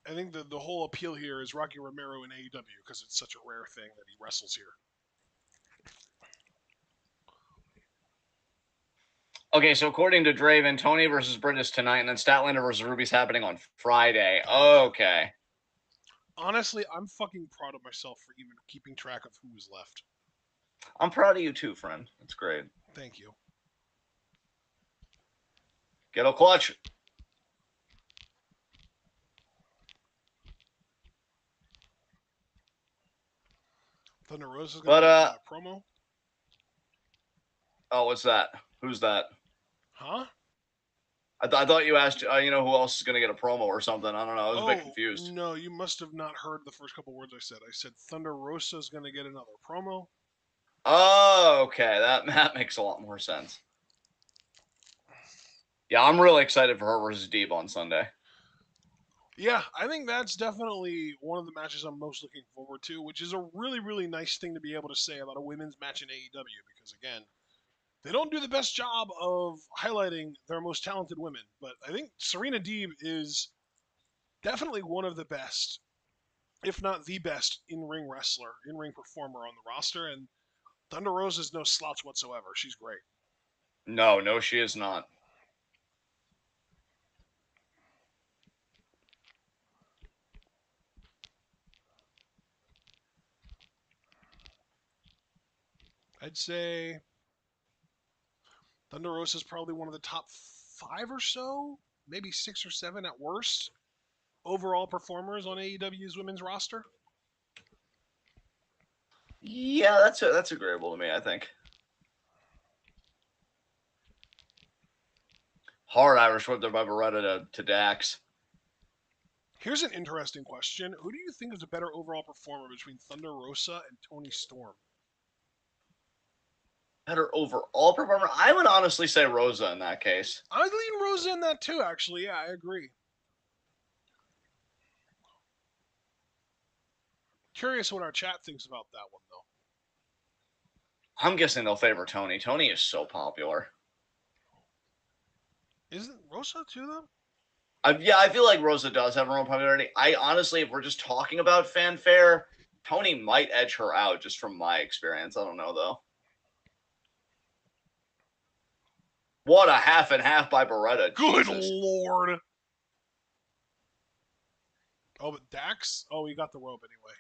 I think the whole appeal here is Rocky Romero in AEW because it's such a rare thing that he wrestles here. Okay, so according to Draven, Tony versus Britt is tonight, and then Statlander versus Ruby's happening on Friday. Gotcha. Okay. Honestly, I'm fucking proud of myself for even keeping track of who was left. I'm proud of you too, friend. That's great. Thank you. Ghetto clutch. Thunder Rose is gonna But get a promo. oh, what's that? Who's that? Huh? I thought you asked. You know who else is gonna get a promo or something? I don't know. I was a bit Oh, confused. no, you must have not heard the first couple words I said. I said Thunder Rosa is going to get another promo. Oh, okay. That makes a lot more sense. Yeah, I'm really excited for her versus Deeb on Sunday. Yeah, I think that's definitely one of the matches I'm most looking forward to, which is a really, really nice thing to be able to say about a women's match in AEW because, again, they don't do the best job of highlighting their most talented women. But I think Serena Deeb is definitely one of the best, if not the best, in ring wrestler, in ring performer on the roster. And Thunder Rosa is no slouch whatsoever. She's great. No, she is not. I'd say Thunder Rosa is probably one of the top 5 or so, maybe 6 or 7 at worst, overall performers on AEW's women's roster. Yeah, that's agreeable to me. I think. Hard Irish whip there by Beretta to Dax. Here's an interesting question. Who do you think is a better overall performer between Thunder Rosa and Toni Storm? Better overall performer? I would honestly say Rosa in that case. I would lean Rosa in that too, actually. Yeah, I agree. Curious what our chat thinks about that one, though. I'm guessing they'll favor Tony. Tony is so popular. Isn't Rosa too, though? Yeah, I feel like Rosa does have her own popularity. I honestly, if we're just talking about fanfare, Tony might edge her out just from my experience. I don't know, though. What a half and half by Beretta. Good Jesus. lord. Oh, but Dax? Oh, he got the rope anyway.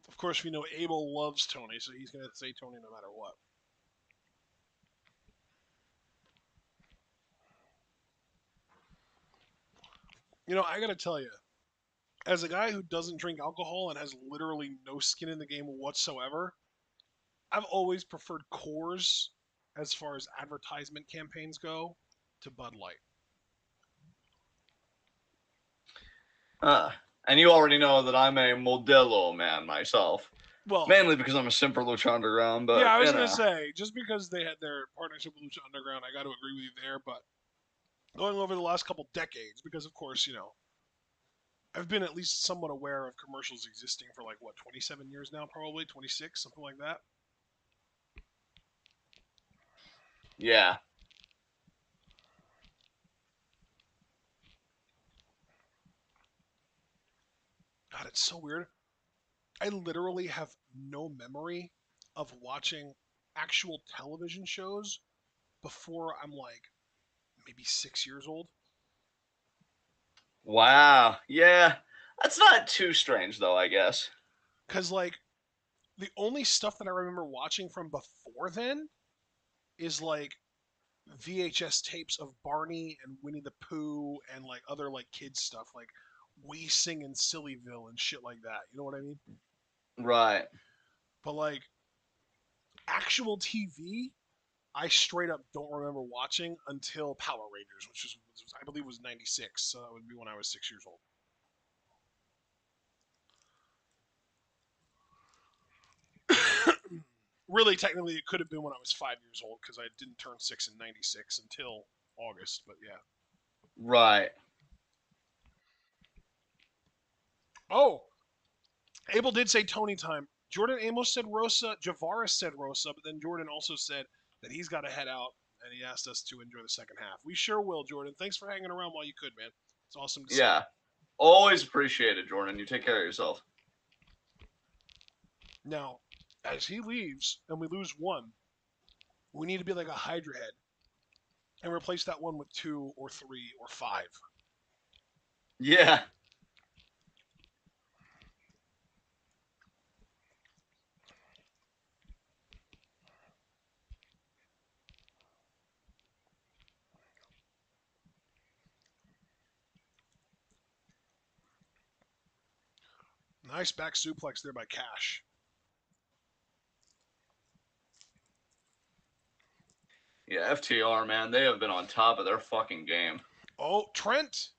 Of course, we know Abel loves Tony, so he's going to say Tony no matter what. You know, I got to tell you, as a guy who doesn't drink alcohol and has literally no skin in the game whatsoever, I've always preferred Coors as far as advertisement campaigns go to Bud Light. And you already know that I'm a Modelo man myself. Well, Mainly because I'm a simp for Lucha Underground, but yeah, I was you going know. to say, just because they had their partnership with Lucha Underground, I got to agree with you there, but going over the last couple decades, because of course, you know, I've been at least somewhat aware of commercials existing for like, what, 27 years now, probably? 26, something like that. Yeah. God, it's so weird. I literally have no memory of watching actual television shows before I'm like maybe 6 years old. Wow. Yeah. That's not too strange, though, I guess. Because, like, the only stuff that I remember watching from before then is like VHS tapes of Barney and Winnie the Pooh and like other like kids stuff, like We Sing in Sillyville and shit like that. You know what I mean? Right. But like actual TV, I straight up don't remember watching until Power Rangers, which is I believe was '96, so that would be when I was 6 years old. Really, technically, it could have been when I was 5 years old because I didn't turn 6 in '96 until August. But yeah. Right. Oh, Abel did say Tony time. Jordan Amos said Rosa. Javaris said Rosa, but then Jordan also said that he's got to head out, and he asked us to enjoy the second half. We sure will, Jordan. Thanks for hanging around while you could, man. It's awesome to see. Yeah. Always appreciate it, Jordan. You take care of yourself. Now, As he leaves and we lose one, we need to be like a Hydra head and replace that one with 2 or 3 or 5. Yeah. Nice back suplex there by Cash. Yeah, FTR, man, they have been on top of their fucking game. Oh, Trent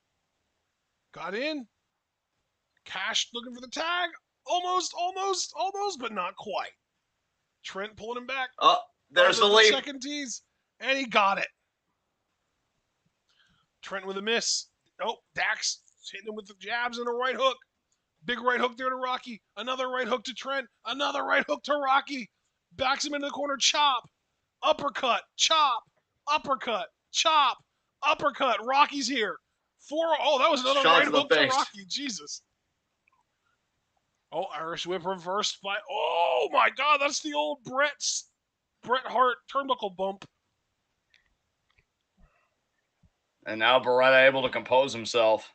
got in. Cash looking for the tag. Almost, but not quite. Trent pulling him back. Oh, there's the The leap. second tease, and he got it. Trent with a miss. Oh, Dax hitting him with the jabs and a right hook. Big right hook there to Rocky. Another right hook to Trent. Another right hook to Rocky. Backs him into the corner. Chop. Uppercut. Chop. Uppercut. Chop. Uppercut. Rocky's here. Oh, that was another Shot right to the hook to face. Rocky. Jesus. Oh, Irish whip reversed by. Oh my God, that's the old Bret Hart turnbuckle bump. And now Beretta able to compose himself.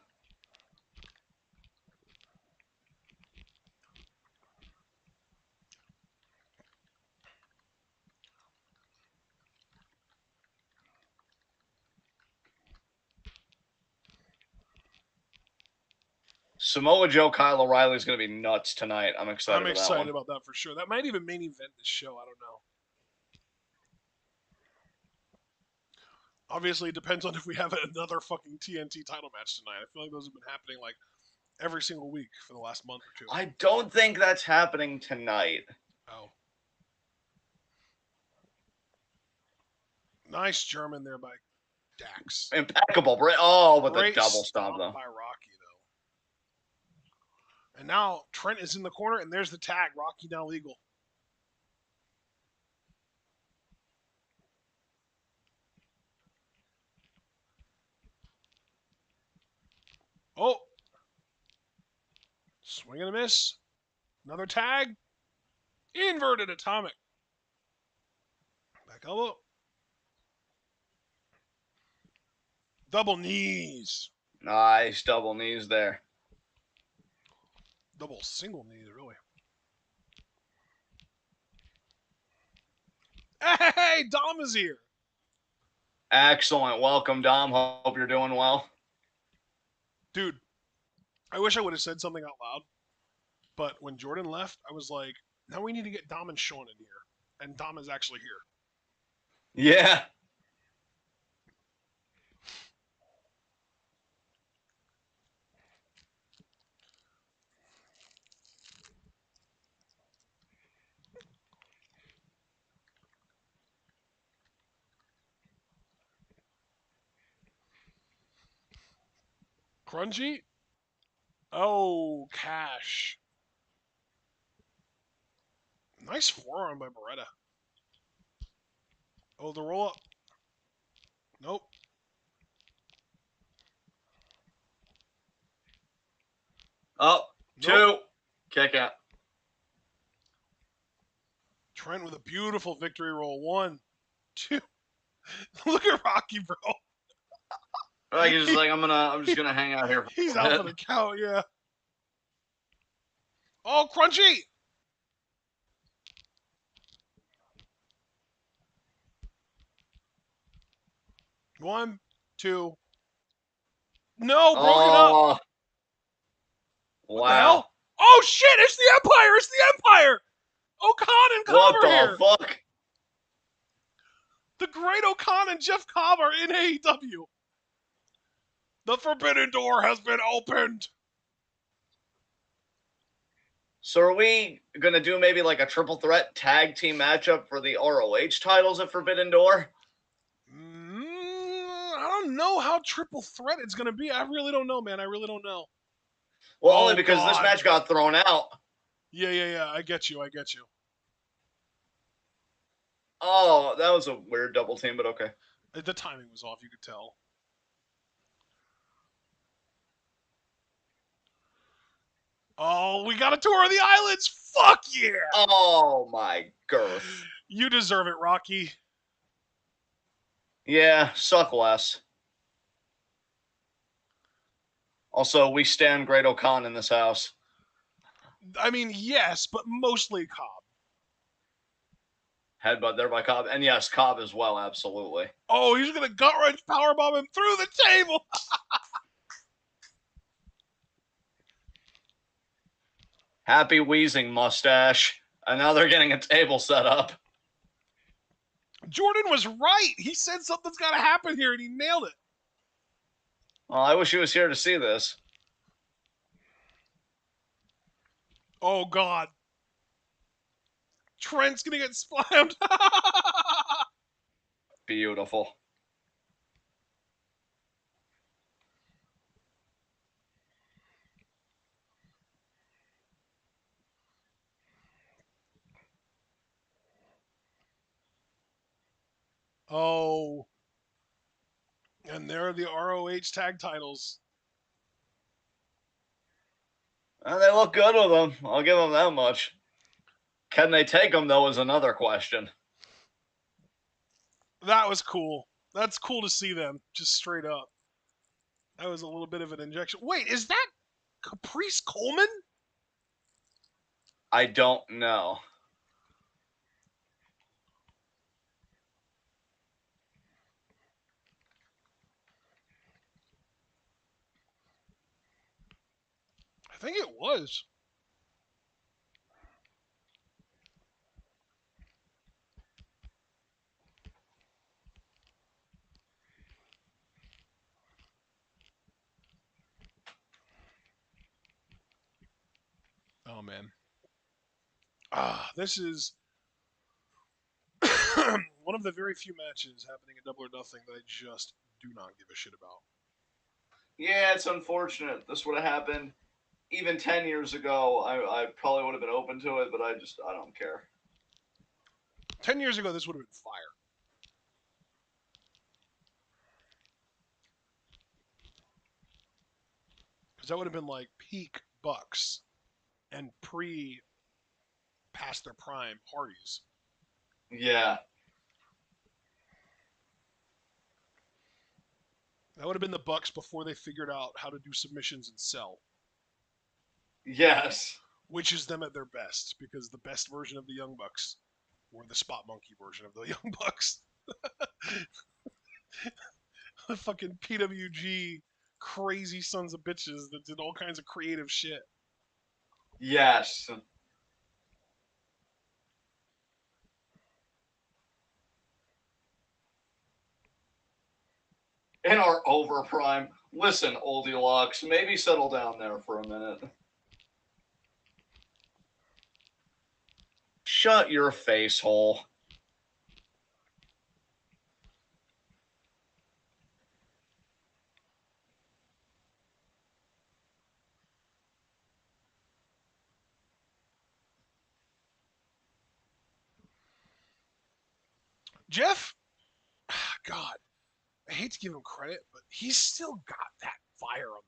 Samoa Joe, Kyle O'Reilly is going to be nuts tonight. I'm excited I'm for that excited one. about that for sure. That might even main event this show. I don't know. Obviously, it depends on if we have another fucking TNT title match tonight. I feel like those have been happening like every single week for the last month or two. I don't think that's happening tonight. Oh. Nice German there by Dax. Impeccable. Oh, with Great the double stomp, though. by Rocky, though. And now Trent is in the corner, and there's the tag. Rocky now legal. Oh. Swing and a miss. Another tag. Inverted atomic. Back elbow. Double knees. Nice double knees there. Double single knees, really. Hey, Dom is here. Excellent. Welcome, Dom. Hope you're doing well. Dude, I wish I would have said something out loud. But when Jordan left, I was like, now we need to get Dom and Sean in here. And Dom is actually here. Yeah. Crunchy? Oh, Cash. Nice forearm by Beretta. Oh, the roll up. Nope. Up. Nope. 2. Kick out. Trent with a beautiful victory roll. 1, 2. Look at Rocky, bro. Like he's just like, I'm just gonna hang out here. He's out for the count, yeah. Oh, Crunchy! One, 2. No, broken up. Wow. What the hell? Oh shit! It's the Empire! It's the Empire! O'Khan and Cobb are here. What the fuck? The Great O'Khan and Jeff Cobb are in AEW. The Forbidden Door has been opened. So are we gonna do maybe like a triple threat tag team matchup for the ROH titles at Forbidden Door? I don't know how triple threat it's gonna be. I really don't know, man. I really don't know. Well, only because this match got thrown out. Yeah. I get you. Oh, that was a weird double team, but okay. The timing was off, you could tell. Oh, we got a tour of the islands. Fuck yeah! Oh my girth. You deserve it, Rocky. Yeah, suck less. Also, we stand Great O'Con in this house. I mean, yes, but mostly Cobb. Headbutt there by Cobb. And yes, Cobb as well, absolutely. Oh, he's gonna gut wrench powerbomb him through the table. Happy wheezing mustache. And now they're getting a table set up. Jordan was right. He said something's got to happen here, and he nailed it. Well, I wish he was here to see this. Oh God, Trent's gonna get slammed. Beautiful. Oh, and there are the ROH tag titles. And they look good with them. I'll give them that much. Can they take them, though, is another question. That was cool. That's cool to see them, just straight up. That was a little bit of an injection. Wait, is that Caprice Coleman? I don't know. I think it was. Oh man. This is one of the very few matches happening at Double or Nothing that I just do not give a shit about. Yeah, it's unfortunate. This would have happened even 10 years ago. I probably would have been open to it, but I don't care. 10 years ago, this would have been fire. Because that would have been like peak Bucks and pre past their prime parties. Yeah. That would have been the Bucks before they figured out how to do submissions and sell, Yes. which is them at their best. Because the best version of the Young Bucks were the Spot Monkey version of the Young Bucks. The fucking PWG crazy sons of bitches that did all kinds of creative shit. Yes. In our overprime. Listen, old deluxe, maybe settle down there for a minute. Shut your face hole. Jeff, God, I hate to give him credit, but he's still got that fire on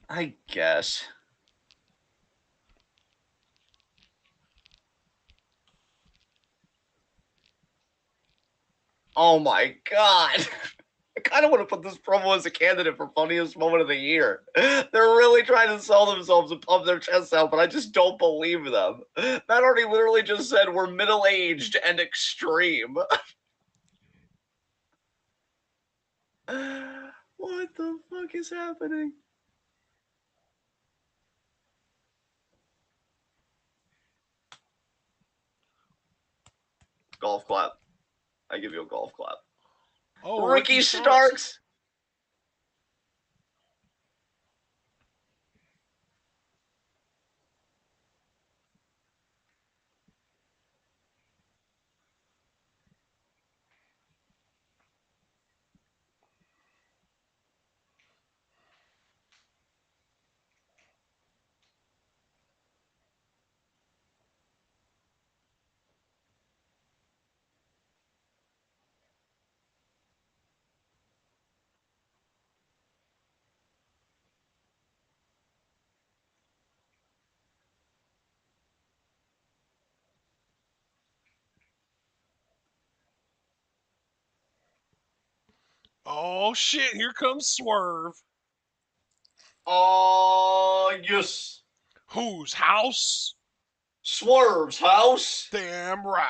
the mic, man. I guess. Oh my god. I kind of want to put this promo as a candidate for funniest moment of the year. They're really trying to sell themselves and pump their chests out, but I just don't believe them. Matt Hardy literally just said we're middle-aged and extreme. What the fuck is happening? Golf clap. I give you a golf clap. Oh, Ricky Starks. Oh shit! Here comes Swerve. Oh, yes. Whose house? Swerve's house. Damn right.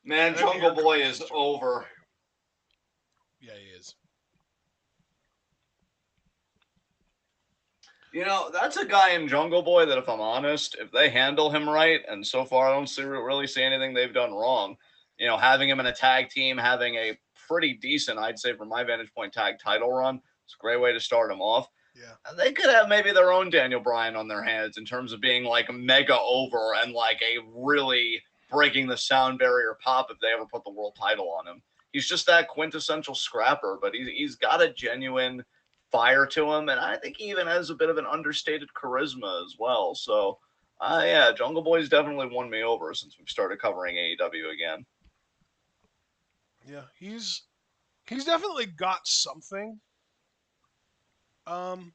Man, And Jungle here Boy comes is the Jungle Boy. over. Yeah, he is. You know, that's a guy in Jungle Boy that, if I'm honest, if they handle him right, and so far I don't really see anything they've done wrong. You know, having him in a tag team, having a pretty decent, I'd say, from my vantage point, tag title run, it's a great way to start him off. Yeah. They could have maybe their own Daniel Bryan on their hands in terms of being like mega over and like a really breaking the sound barrier pop if they ever put the world title on him. He's just that quintessential scrapper, but he's got a genuine fire to him, and I think he even has a bit of an understated charisma as well. So, yeah, Jungle Boy's definitely won me over since we've started covering AEW again. Yeah, he's definitely got something. Um,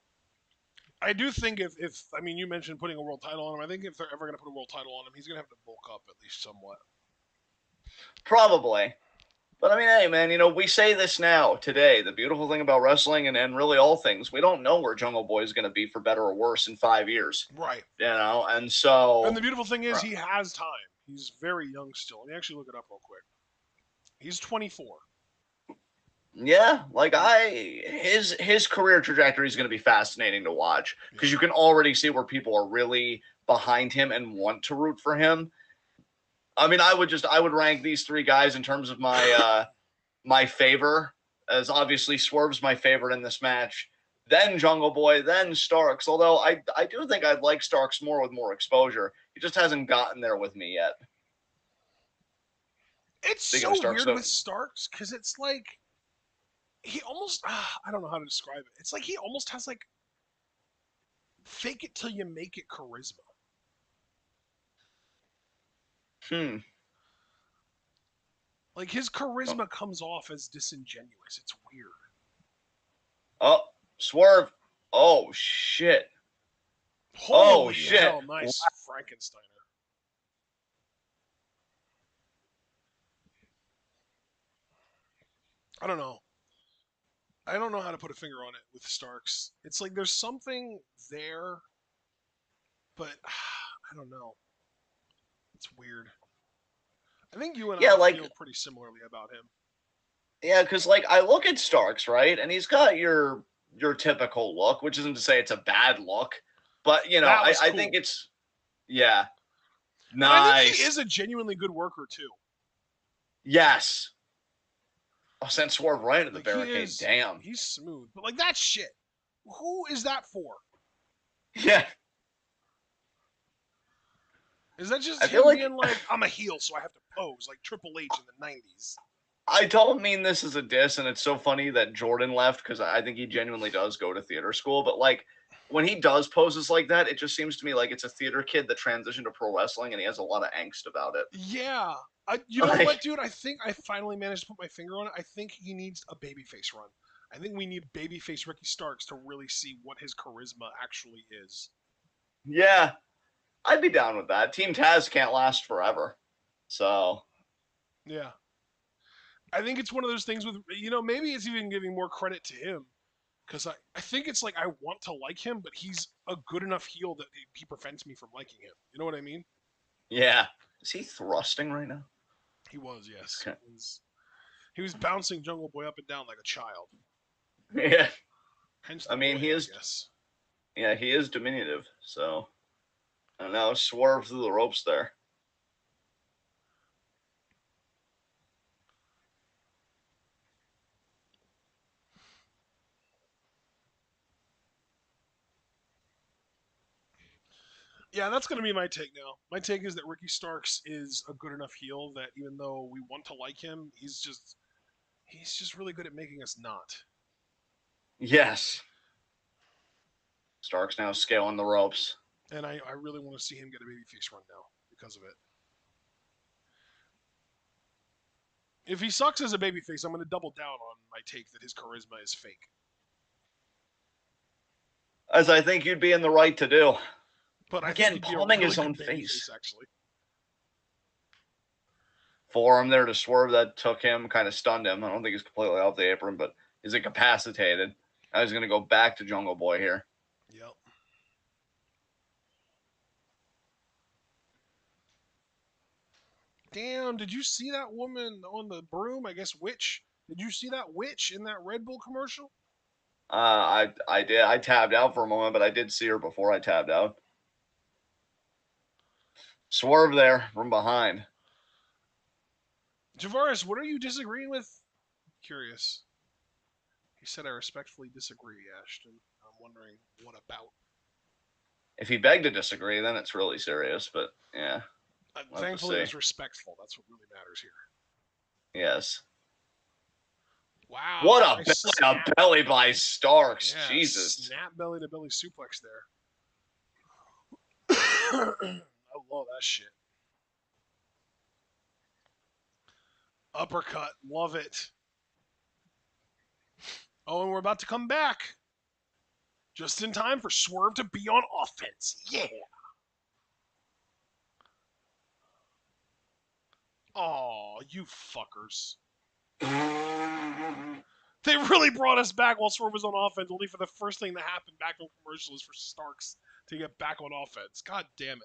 I do think if I mean you mentioned putting a world title on him, I think if they're ever going to put a world title on him, he's going to have to bulk up at least somewhat. Probably. But I mean, hey, man, you know, we say this now, today. The beautiful thing about wrestling and really all things, we don't know where Jungle Boy is going to be for better or worse in 5 years. Right. You know, and And the so, beautiful thing is he has time. He's very young still. Let me actually look it up real quick. He's 24. yeah, like his career trajectory is going to be fascinating to watch Yeah. because you can already see where people are really behind him and want to root for him. I mean, I would rank these three guys in terms of my favor, as obviously Swerve's my favorite in this match, then Jungle Boy, then Starks. Although I do think I'd like Starks more with more exposure. He just hasn't gotten there with me yet. It's Speaking of so Starks, weird though, with Starks because it's like he almost I don't know how to describe it. It's like he almost has like fake it till you make it charisma. hmm. Like his Oh, charisma comes off as disingenuous. It's weird. oh, Swerve. Oh shit. Oh Holy shit. hell, nice Frankensteiner. I don't know. I don't know how to put a finger on it with Starks. It's like there's something there, but I don't know. It's weird. I think you and Yeah, I like feel pretty similarly about him. yeah, because like I look at Starks, right, and he's got your typical look, which isn't to say it's a bad look, but you know, That was I think cool. it's yeah, And I think he nice. is a genuinely good worker too. Yes. Oh, sent Swerve right into the Like he barricade. is Damn. he's smooth. But like that shit. Who is that for? Yeah. Is that just I feel him like being like, I'm a heel, so I have to pose like Triple H in the 90s? I don't mean this as a diss, and it's so funny that Jordan left because I think he genuinely does go to theater school. But like when he does poses like that, it just seems to me like it's a theater kid that transitioned to pro wrestling, and he has a lot of angst about it. Yeah. You know what, Like, dude? I think I finally managed to put my finger on it. I think he needs a babyface run. I think we need babyface Ricky Starks to really see what his charisma actually is. yeah, I'd be down with that. Team Taz can't last forever, so Yeah. I think it's one of those things with, maybe it's even giving more credit to him. Because I think it's like I want to like him, but he's a good enough heel that he prevents me from liking him. You know what I mean? yeah. Is he thrusting right now? He was, yes. Okay. He was bouncing Jungle Boy up and down like a child. Yeah. Hence I the mean, boy, he I is. guess. Yeah, he is diminutive. So and now Swerve through the ropes there. Yeah, that's going to be my take now. My take is that Ricky Starks is a good enough heel that even though we want to like him, he's just really good at making us not. Yes. Stark's now scaling the ropes. And I really want to see him get a babyface run now because of it. If he sucks as a babyface, I'm going to double down on my take that his charisma is fake. As I think you'd be in the right to do. But I think Again, he'd be a palming really his good own face. babyface, actually. Forearm there to Swerve that took him, kind of stunned him. I don't think he's completely off the apron, but he's incapacitated. Now he's going to go back to Jungle Boy here. Yep. Damn, did you see that woman on the broom? I guess witch. Did you see that witch in that Red Bull commercial? I did. I tabbed out for a moment, but I did see her before I tabbed out. Swerve there from behind. Javaris, what are you disagreeing with? Curious. He said, I respectfully disagree, Ashton. I'm wondering what about. If he begged to disagree, then it's really serious. But yeah, we'll have to Thankfully, it see. was respectful. That's what really matters here. Yes. Wow. What a Nice belly by Starks. Yeah, Jesus. snap belly to belly suplex there. I love that shit. Uppercut. Love it. Oh, and we're about to come back. Just in time for Swerve to be on offense. Yeah. Aw, you fuckers. They really brought us back while Swerve was on offense, only for the first thing that happened back on commercial is for Starks to get back on offense. God damn it.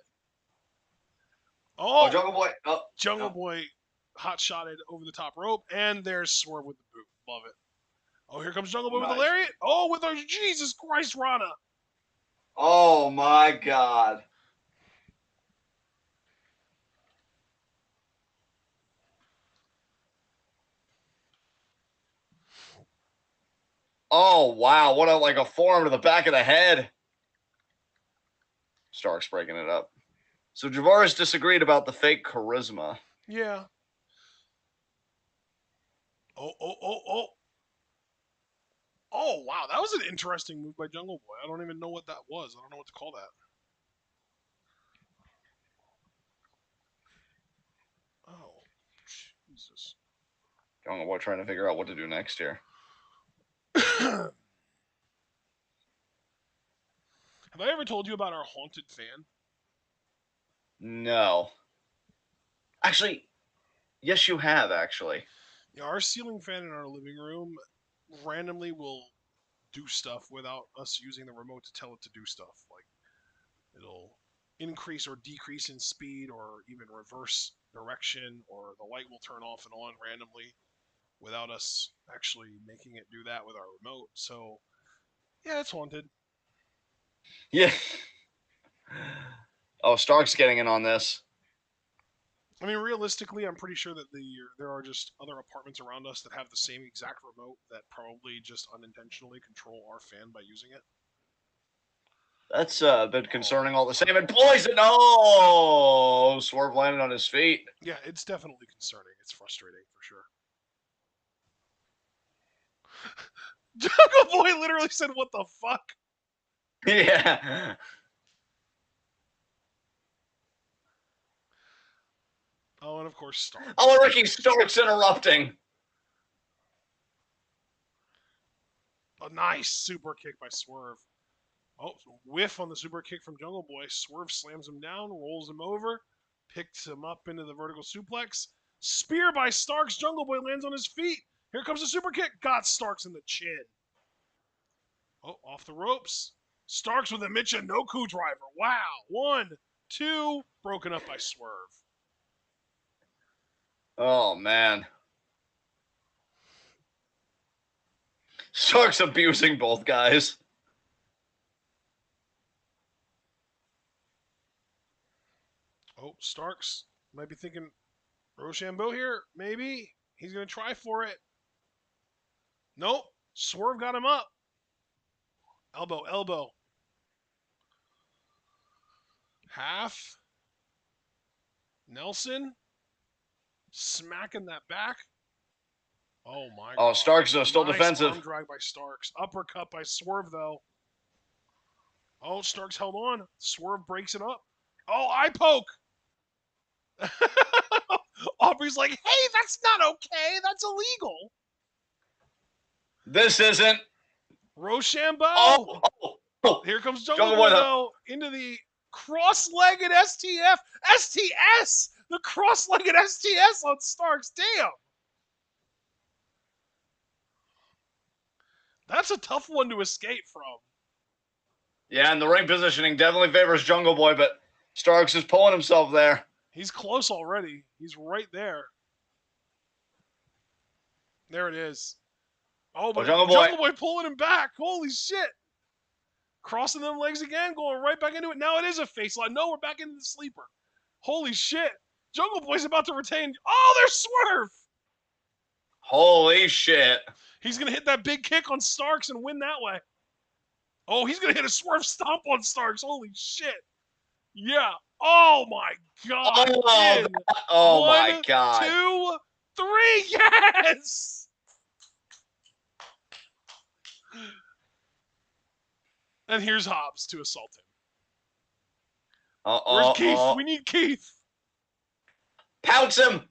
Oh, Oh, Jungle Boy. Oh, Jungle no. Boy hot shotted over the top rope, and there's Swerve with the boot. Love it. Oh, here comes Jungle Boy with the Nice. lariat. Oh, with our Jesus Christ Rana. Oh, my God. Oh, wow. What a forearm to the back of the head. Stark's breaking it up. So Javaris disagreed about the fake charisma. Yeah. Oh, oh, oh, oh. Oh, wow. That was an interesting move by Jungle Boy. I don't even know what that was. I don't know what to call that. Oh, Jesus. Jungle Boy trying to figure out what to do next here. Have I ever told you about our haunted fan? No. Actually, yes, you have, actually. Yeah, our ceiling fan in our living room randomly will do stuff without us using the remote to tell it to do stuff. Like, it'll increase or decrease in speed or even reverse direction, or the light will turn off and on randomly without us actually making it do that with our remote. So, yeah, it's haunted. Yeah. Oh, Stark's getting in on this. I mean, realistically, I'm pretty sure that there are just other apartments around us that have the same exact remote that probably just unintentionally control our fan by using it. That's a bit concerning all the same. And poison! Oh! Swerve landed on his feet. Yeah, it's definitely concerning. It's frustrating for sure. Jungle Boy literally said, "What the fuck?" Yeah. Oh, and of course, Stark. Oh, Ricky Stark's interrupting. A nice super kick by Swerve. Oh, whiff on the super kick from Jungle Boy. Swerve slams him down, rolls him over, picks him up into the vertical suplex. Spear by Starks. Jungle Boy lands on his feet. Here comes the super kick. Got Starks in the chin. Oh, off the ropes. Starks with a Michinoku driver. Wow. 1, 2. Broken up by Swerve. Oh, man. Stark's abusing both guys. Oh, Starks might be thinking Rochambeau here. Maybe. He's going to try for it. Nope. Swerve got him up. Elbow, elbow. Half. Nelson. Smacking that back. Oh my Oh, god. Starks are still Nice defensive. arm drag by Starks. Uppercut by Swerve, though. Oh, Starks held on. Swerve breaks it up. Oh, eye poke. Aubrey's like, hey, that's not okay. That's illegal. This isn't. Rochambeau. Oh, oh, oh. Here comes Jungle Jungle Boy, Boy. though, into the cross-legged STF. STS! The cross-legged STS on Starks. Damn. That's a tough one to escape from. Yeah, and the ring positioning definitely favors Jungle Boy, but Starks is pulling himself there. He's close already. He's right there. There it is. Oh, but Jungle Boy pulling him back. Holy shit. Crossing them legs again, going right back into it. Now it is a face line. No, we're back into the sleeper. Holy shit. Jungle Boy's about to retain. Oh, there's Swerve. Holy shit. He's going to hit that big kick on Starks and win that way. Oh, he's going to hit a Swerve stomp on Starks. Holy shit. Yeah. Oh, my God. Oh my God. 1, 2, 3. Yes. And here's Hobbs to assault him. Where's Keith? We need Keith. Pounce him.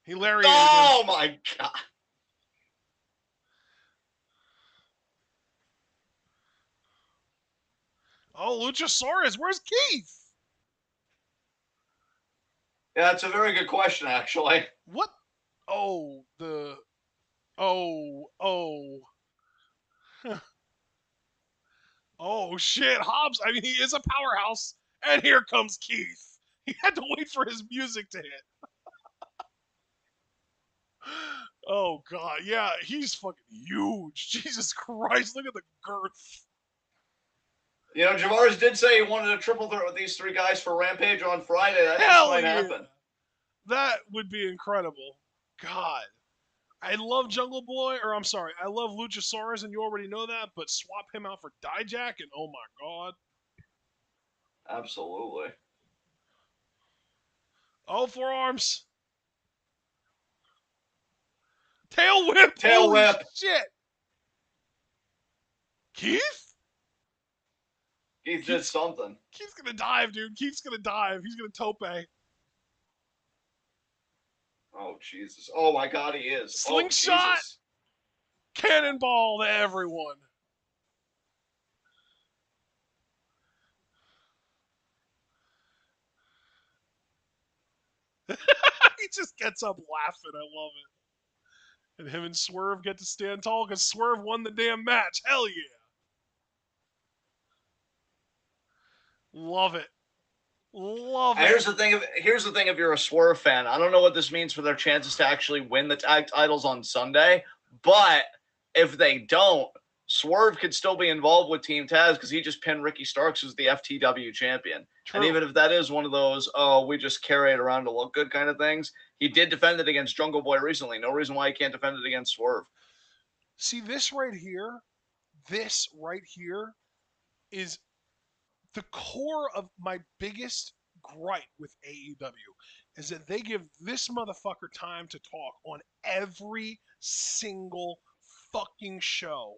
He lariated Oh him. my God. Oh, Luchasaurus. Where's Keith? Yeah, that's a very good question, actually. What? Oh, Oh. Oh, shit. Hobbs, I mean, he is a powerhouse. And here comes Keith. He had to wait for his music to hit. Oh, God. Yeah, he's fucking huge. Jesus Christ. Look at the girth. You know, Javaris did say he wanted a triple threat with these three guys for Rampage on Friday. That just might happen. That would be incredible. God. I love Jungle Boy, or I'm sorry, I love Luchasaurus, and you already know that, but swap him out for Dijak, and oh my God. Absolutely. Oh, forearms. Tail whip. Tail Holy whip. Shit. Keith? Keith did something. Keith's going to dive, dude. Keith's going to dive. He's going to tope. Oh, Jesus. Oh, my God, he is. Slingshot. Oh, Cannonball to everyone. He just gets up laughing. I love it. And him and Swerve get to stand tall because Swerve won the damn match. Hell yeah. Love it. Love it. Here's the thing. If you're a Swerve fan, I don't know what this means for their chances to actually win the tag titles on Sunday. But if they don't, Swerve could still be involved with Team Taz because he just pinned Ricky Starks, who's the FTW champion. True. And even if that is one of those, oh, we just carry it around to look good kind of things, he did defend it against Jungle Boy recently. No reason why he can't defend it against Swerve. See, this right here is the core of my biggest gripe with AEW is that they give this motherfucker time to talk on every single fucking show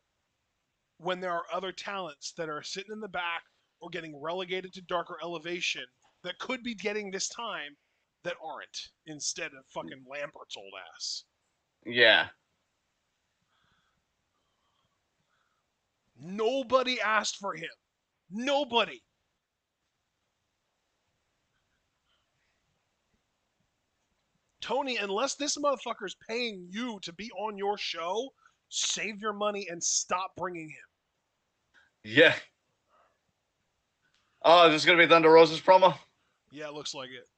when there are other talents that are sitting in the back or getting relegated to darker elevation that could be getting this time that aren't instead of fucking Lambert's old ass. Yeah. Nobody asked for him. Nobody. Tony, unless this motherfucker's paying you to be on your show, save your money and stop bringing him. Yeah. Oh, is this going to be Thunder Rosa's promo? Yeah, it looks like it.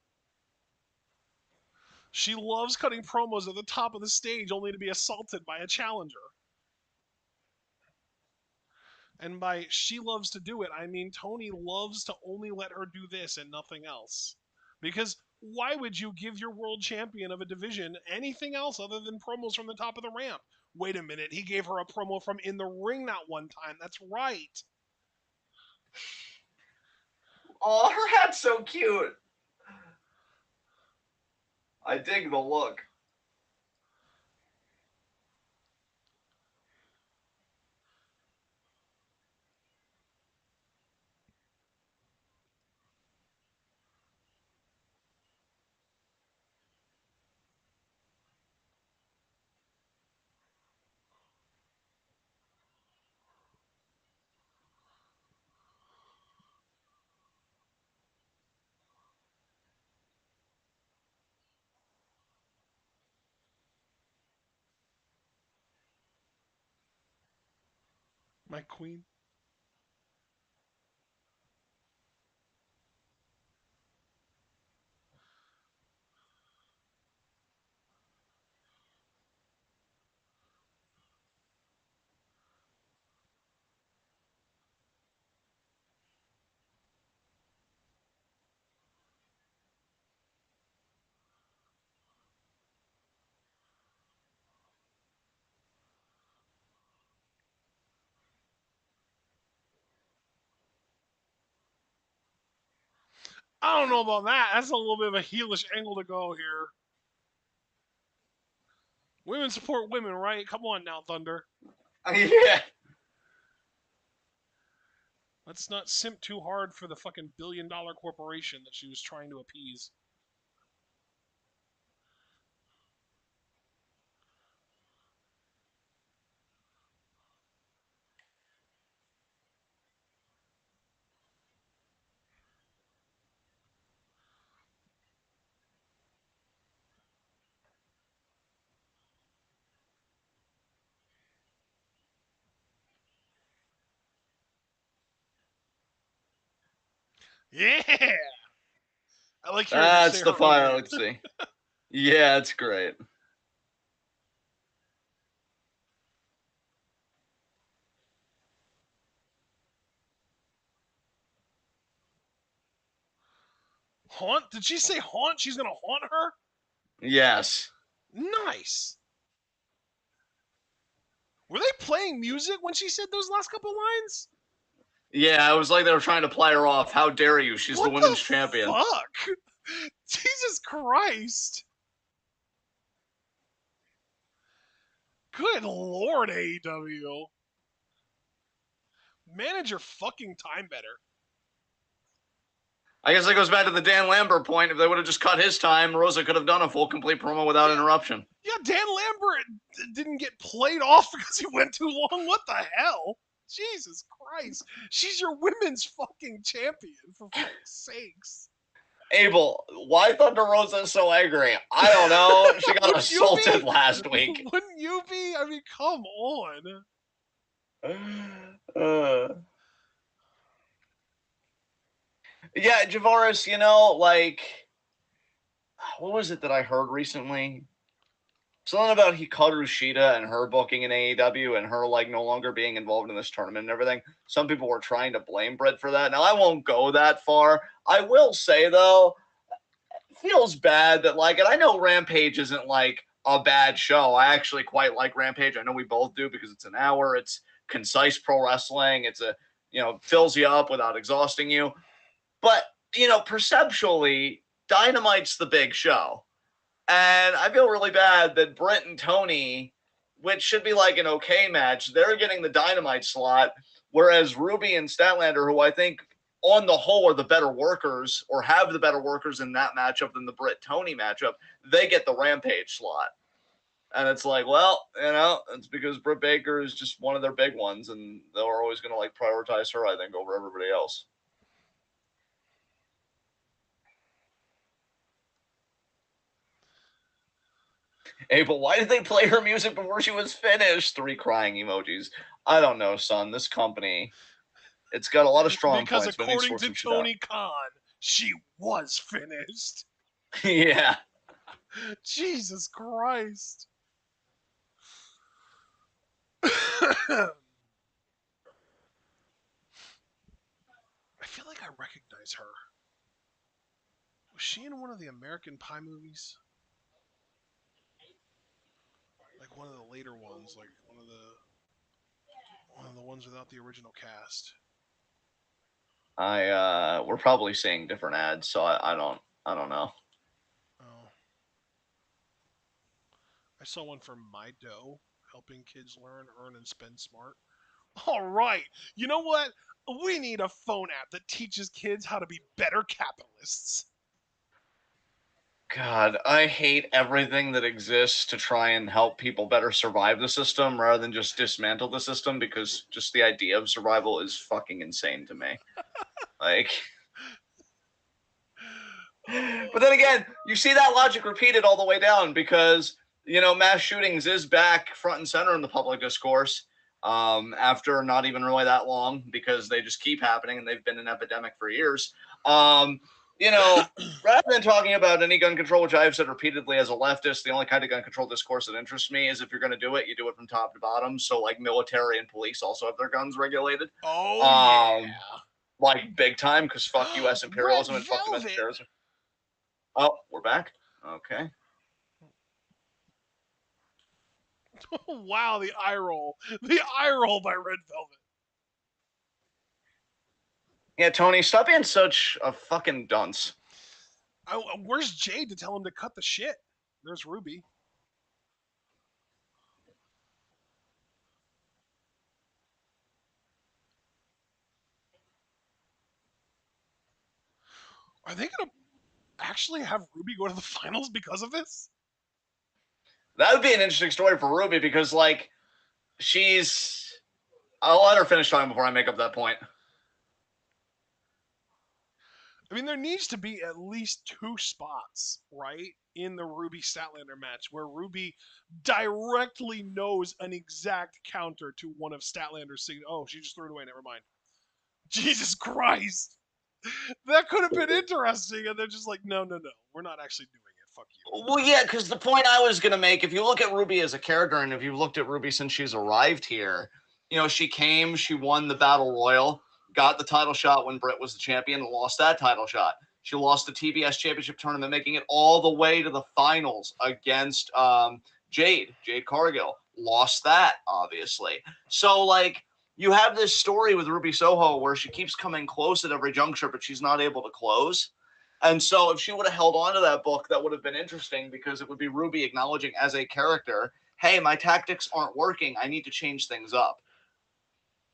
She loves cutting promos at the top of the stage only to be assaulted by a challenger. And by she loves to do it, I mean Tony loves to only let her do this and nothing else. Because why would you give your world champion of a division anything else other than promos from the top of the ramp? Wait a minute, he gave her a promo from in the ring that one time. That's right. Oh, her hat's so cute. I dig the look. My queen. I don't know about that. That's a little bit of a heelish angle to go here. Women support women, right? Come on now, Thunder. Yeah. Let's not simp too hard for the fucking billion-dollar corporation that she was trying to appease. Yeah! I like hearing her say That's the her own fire. name. Let's see. Yeah, it's great. Haunt? Did she say haunt? She's gonna haunt her? Yes. Nice. Were they playing music when she said those last couple lines? Yeah, it was like they were trying to play her off. How dare you? She's the What the women's champion. fuck? Jesus Christ. Good lord, AEW. Manage your fucking time better. I guess that goes back to the Dan Lambert point. If they would have just cut his time, Rosa could have done a full, complete promo without Yeah, interruption. yeah. Dan Lambert didn't get played off because he went too long. What the hell? Jesus Christ. She's your women's fucking champion, for fuck's sakes. Abel, why Thunder Rosa is so angry? I don't know. She got Wouldn't you assaulted be? last week. Wouldn't you be? I mean, come on. Uh, yeah, Javaris, like, what was it that I heard recently? Something about Hikaru Shida and her booking in AEW and her like no longer being involved in this tournament and everything. Some people were trying to blame Britt for that. Now I won't go that far. I will say though, it feels bad that like, and I know Rampage isn't like a bad show. I actually quite like Rampage. I know we both do because it's an hour. It's concise pro wrestling. It's fills you up without exhausting you. But perceptually, Dynamite's the big show. And I feel really bad that Britt and Tony, which should be like an okay match, they're getting the Dynamite slot, whereas Ruby and Statlander, who I think on the whole are the better workers or have the better workers in that matchup than the Britt Tony matchup, they get the Rampage slot. And it's like, well, it's because Britt Baker is just one of their big ones, and they're always going to like prioritize her, I think, over everybody else. Hey, but why did they play her music before she was finished? 3 crying emojis. I don't know, son. This company, it's got a lot of strong Because points, but it needs to according sort to some shit out. Tony Khan, she was finished. Yeah. Jesus Christ. I feel like I recognize her. Was she in one of the American Pie movies? Like one of the later ones, like one of the ones without the original cast. We're probably seeing different ads, so I don't know. Oh, I saw one for My Dough, helping kids learn, earn, and spend smart. All right. You know what? We need a phone app that teaches kids how to be better capitalists. God, I hate everything that exists to try and help people better survive the system rather than just dismantle the system, because just the idea of survival is fucking insane to me. Like, but then again, you see that logic repeated all the way down because, mass shootings is back front and center in the public discourse after not even really that long, because they just keep happening and they've been an epidemic for years. You know, rather than talking about any gun control, which I've said repeatedly as a leftist, the only kind of gun control discourse that interests me is if you're going to do it, you do it from top to bottom. So, like, military and police also have their guns regulated. Oh, Um, yeah. like, big time, because fuck U.S. Red imperialism and fuck domestic Velvet. terrorism. Oh, we're back. Okay. Wow, the eye roll. The eye roll by Red Velvet. Yeah, Tony, stop being such a fucking dunce. Where's Jade to tell him to cut the shit? There's Ruby. Are they going to actually have Ruby go to the finals because of this? That would be an interesting story for Ruby because, like, she's. I'll let her finish talking before I make up that point. I mean, there needs to be at least 2 spots, right, in the Ruby Statlander match where Ruby directly knows an exact counter to one of Statlander's signature. Oh, she just threw it away. Never mind. Jesus Christ. That could have been interesting. And they're just like, no, no, no. We're not actually doing it. Fuck you. Well, yeah, because the point I was going to make, if you look at Ruby as a character, and if you've looked at Ruby since she's arrived here, she won the Battle Royal, got the title shot when Britt was the champion, and lost that title shot. She lost the TBS Championship tournament, making it all the way to the finals against Jade Cargill. Lost that, obviously. So, like, you have this story with Ruby Soho where she keeps coming close at every juncture, but she's not able to close. And so if she would have held on to that book, that would have been interesting because it would be Ruby acknowledging as a character, hey, my tactics aren't working. I need to change things up.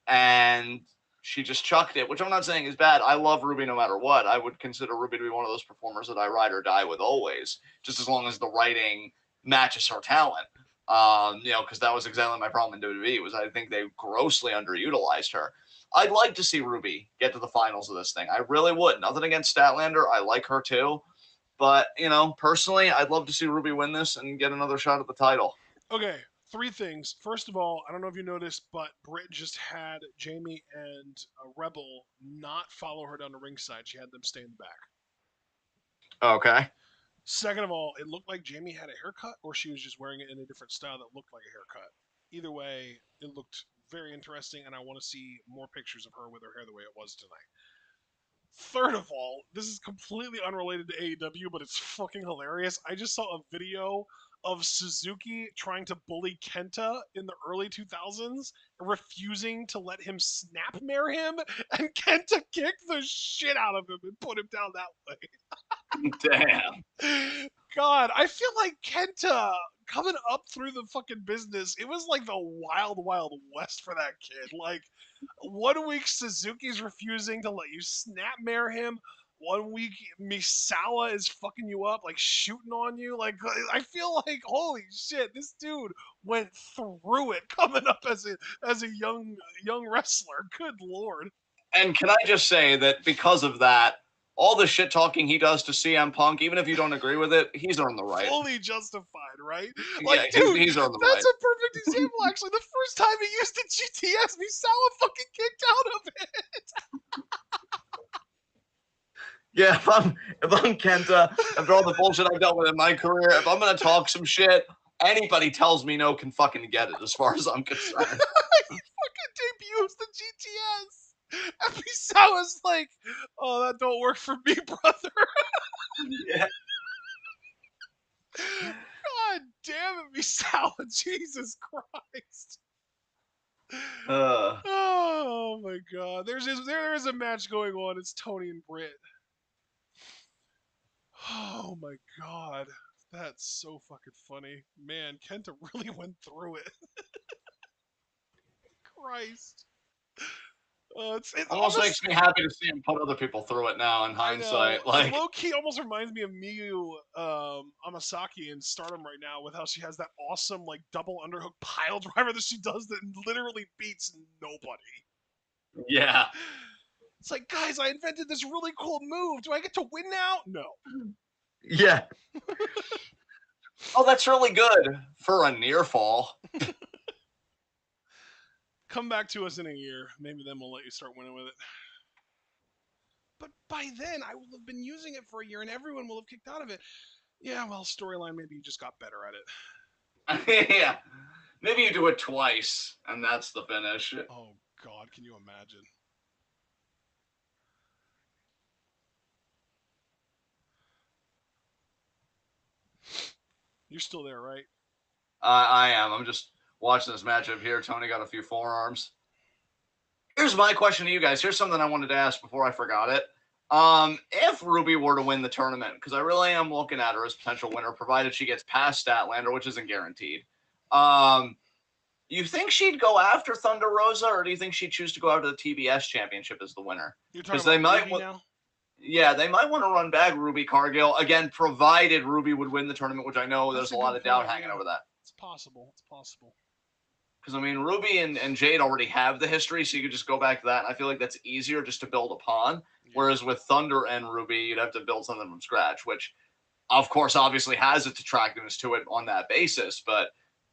And she just chucked it, which I'm not saying is bad. I love Ruby no matter what. I would consider Ruby to be one of those performers that I ride or die with always, just as long as the writing matches her talent. Because that was exactly my problem in WWE, was I think they grossly underutilized her. I'd like to see Ruby get to the finals of this thing. I really would. Nothing against Statlander. I like her too. But, personally, I'd love to see Ruby win this and get another shot at the title. Okay, 3 things. First of all, I don't know if you noticed, but Britt just had Jamie and Rebel not follow her down the ringside. She had them stay in the back. Okay. Second of all, it looked like Jamie had a haircut or she was just wearing it in a different style that looked like a haircut. Either way, it looked very interesting, and I want to see more pictures of her with her hair the way it was tonight. Third of all, this is completely unrelated to AEW, but it's fucking hilarious. I just saw a video of Suzuki trying to bully Kenta in the early 2000s, refusing to let him snapmare him, and Kenta kicked the shit out of him and put him down that way. Damn. God, I feel like Kenta coming up through the fucking business, it was like the wild, wild west for that kid. Like, 1 week Suzuki's refusing to let you snapmare him. 1 week Misawa is fucking you up, like shooting on you. Like, I feel like, holy shit, this dude went through it coming up as a young wrestler. Good lord. And can I just say that because of that, all the shit talking he does to CM Punk, even if you don't agree with it, he's earned the right. Fully justified, right? Like, Yeah, dude, he's earned the that's right. a perfect example. Actually, the first time he used the GTS, Misawa fucking kicked out of it. Yeah, if I'm Kenta, after all the bullshit I've dealt with in my career, if I'm gonna talk some shit, anybody tells me no can fucking get it, as far as I'm concerned. He fucking debuts the GTS. And Misawa's like, oh, that don't work for me, brother. Yeah. God damn it, Misawa. Jesus Christ. Oh my god. There is a match going on. It's Tony and Britt. Oh my god. That's so fucking funny. Man, Kenta really went through it. Christ. It Almost almost, makes me happy to see him put other people through it now in I know, hindsight. it Like, low key almost reminds me of Miyu Amasaki in Stardom right now with how she has that awesome like double underhook pile driver that she does that literally beats nobody. yeah. It's like, guys, I invented this really cool move. Do I get to win now? No. Yeah. Oh, that's really good for a near fall. Come back to us in a year. Maybe then we'll let you start winning with it. But by then, I will have been using it for a year and everyone will have kicked out of it. Yeah, well, storyline, maybe you just got better at it. Yeah. Maybe you do it twice, and that's the finish. Oh, God, can you imagine? You're still there, right? I am. I'm just watching this matchup here. Tony got a few forearms. Here's my question to you guys. Here's something I wanted to ask before I forgot it. If Ruby were to win the tournament, because I really am looking at her as potential winner, provided she gets past Statlander, which isn't guaranteed. You think she'd go after Thunder Rosa, or do you think she'd choose to go after the TBS championship as the winner? You're talking They about might Ruby now? Yeah, they might want to run back Ruby Cargill again, provided Ruby would win the tournament, which I know That's there's a a lot good of doubt point, hanging yeah. over that. It's possible. It's possible. Because, I mean, Ruby and Jade already have the history, so you could just go back to that. And I feel like that's easier just to build upon. Yeah. Whereas with Thunder and Ruby, you'd have to build something from scratch, which, of course, obviously has its attractiveness to it on that basis. But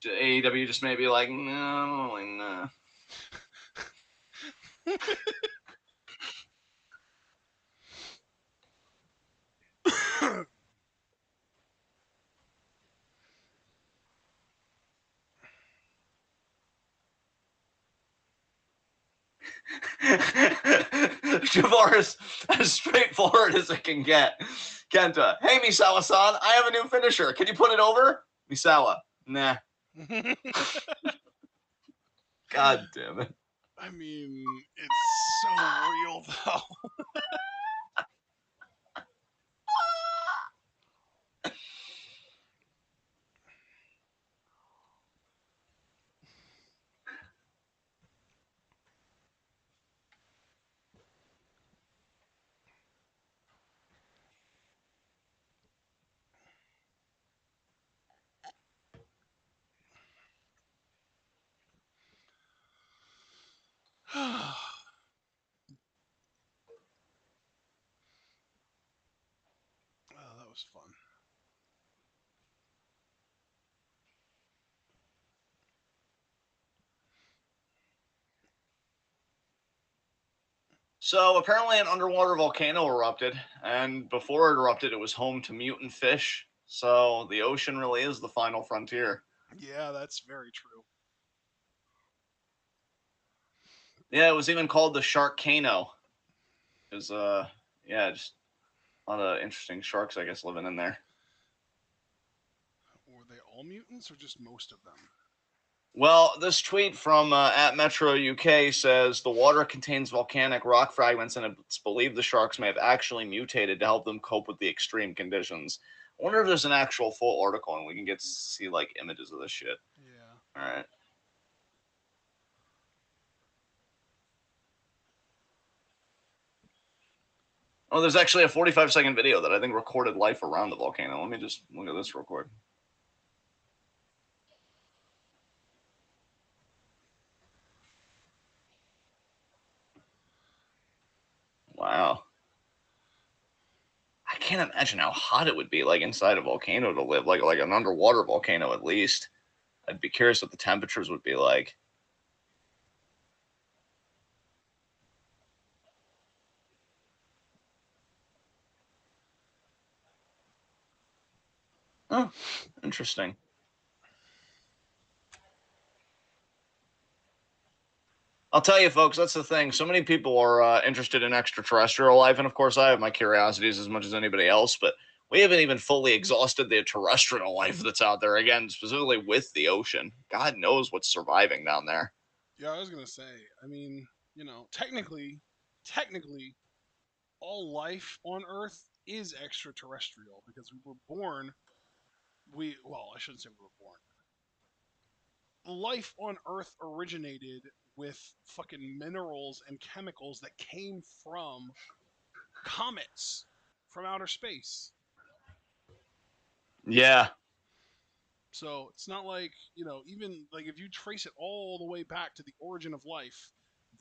AEW just may be like, no, no. Javar is as straightforward as it can get. Kenta, hey Misawa-san, I have a new finisher. Can you put it over? Misawa, nah. God damn it. I mean, it's so real, though. Oh, that was fun. So apparently an underwater volcano erupted, and before it erupted, it was home to mutant fish. So the ocean really is the final frontier. Yeah, that's very true. Yeah, it was even called the Sharkcano. Because, yeah, just a lot of interesting sharks, I guess, living in there. Were they all mutants or just most of them? Well, this tweet from at Metro UK says the water contains volcanic rock fragments, and it's believed the sharks may have actually mutated to help them cope with the extreme conditions. I wonder if there's an actual full article and we can get to see like images of this shit. Yeah. All right. Oh, there's actually a 45-second video that I think recorded life around the volcano. Let me just look at this real quick. Wow. I can't imagine how hot it would be like inside a volcano to live, like an underwater volcano at least. I'd be curious what the temperatures would be like. Oh, interesting. I'll tell you, folks, that's the thing. So many people are interested in extraterrestrial life, and of course, I have my curiosities as much as anybody else, but we haven't even fully exhausted the terrestrial life that's out there, again, specifically with the ocean. God knows what's surviving down there. Yeah, I was gonna say. I mean, technically, all life on Earth is extraterrestrial because we were born. I shouldn't say we were born. Life on Earth originated with fucking minerals and chemicals that came from comets from outer space. Yeah. So it's not like, even like if you trace it all the way back to the origin of life,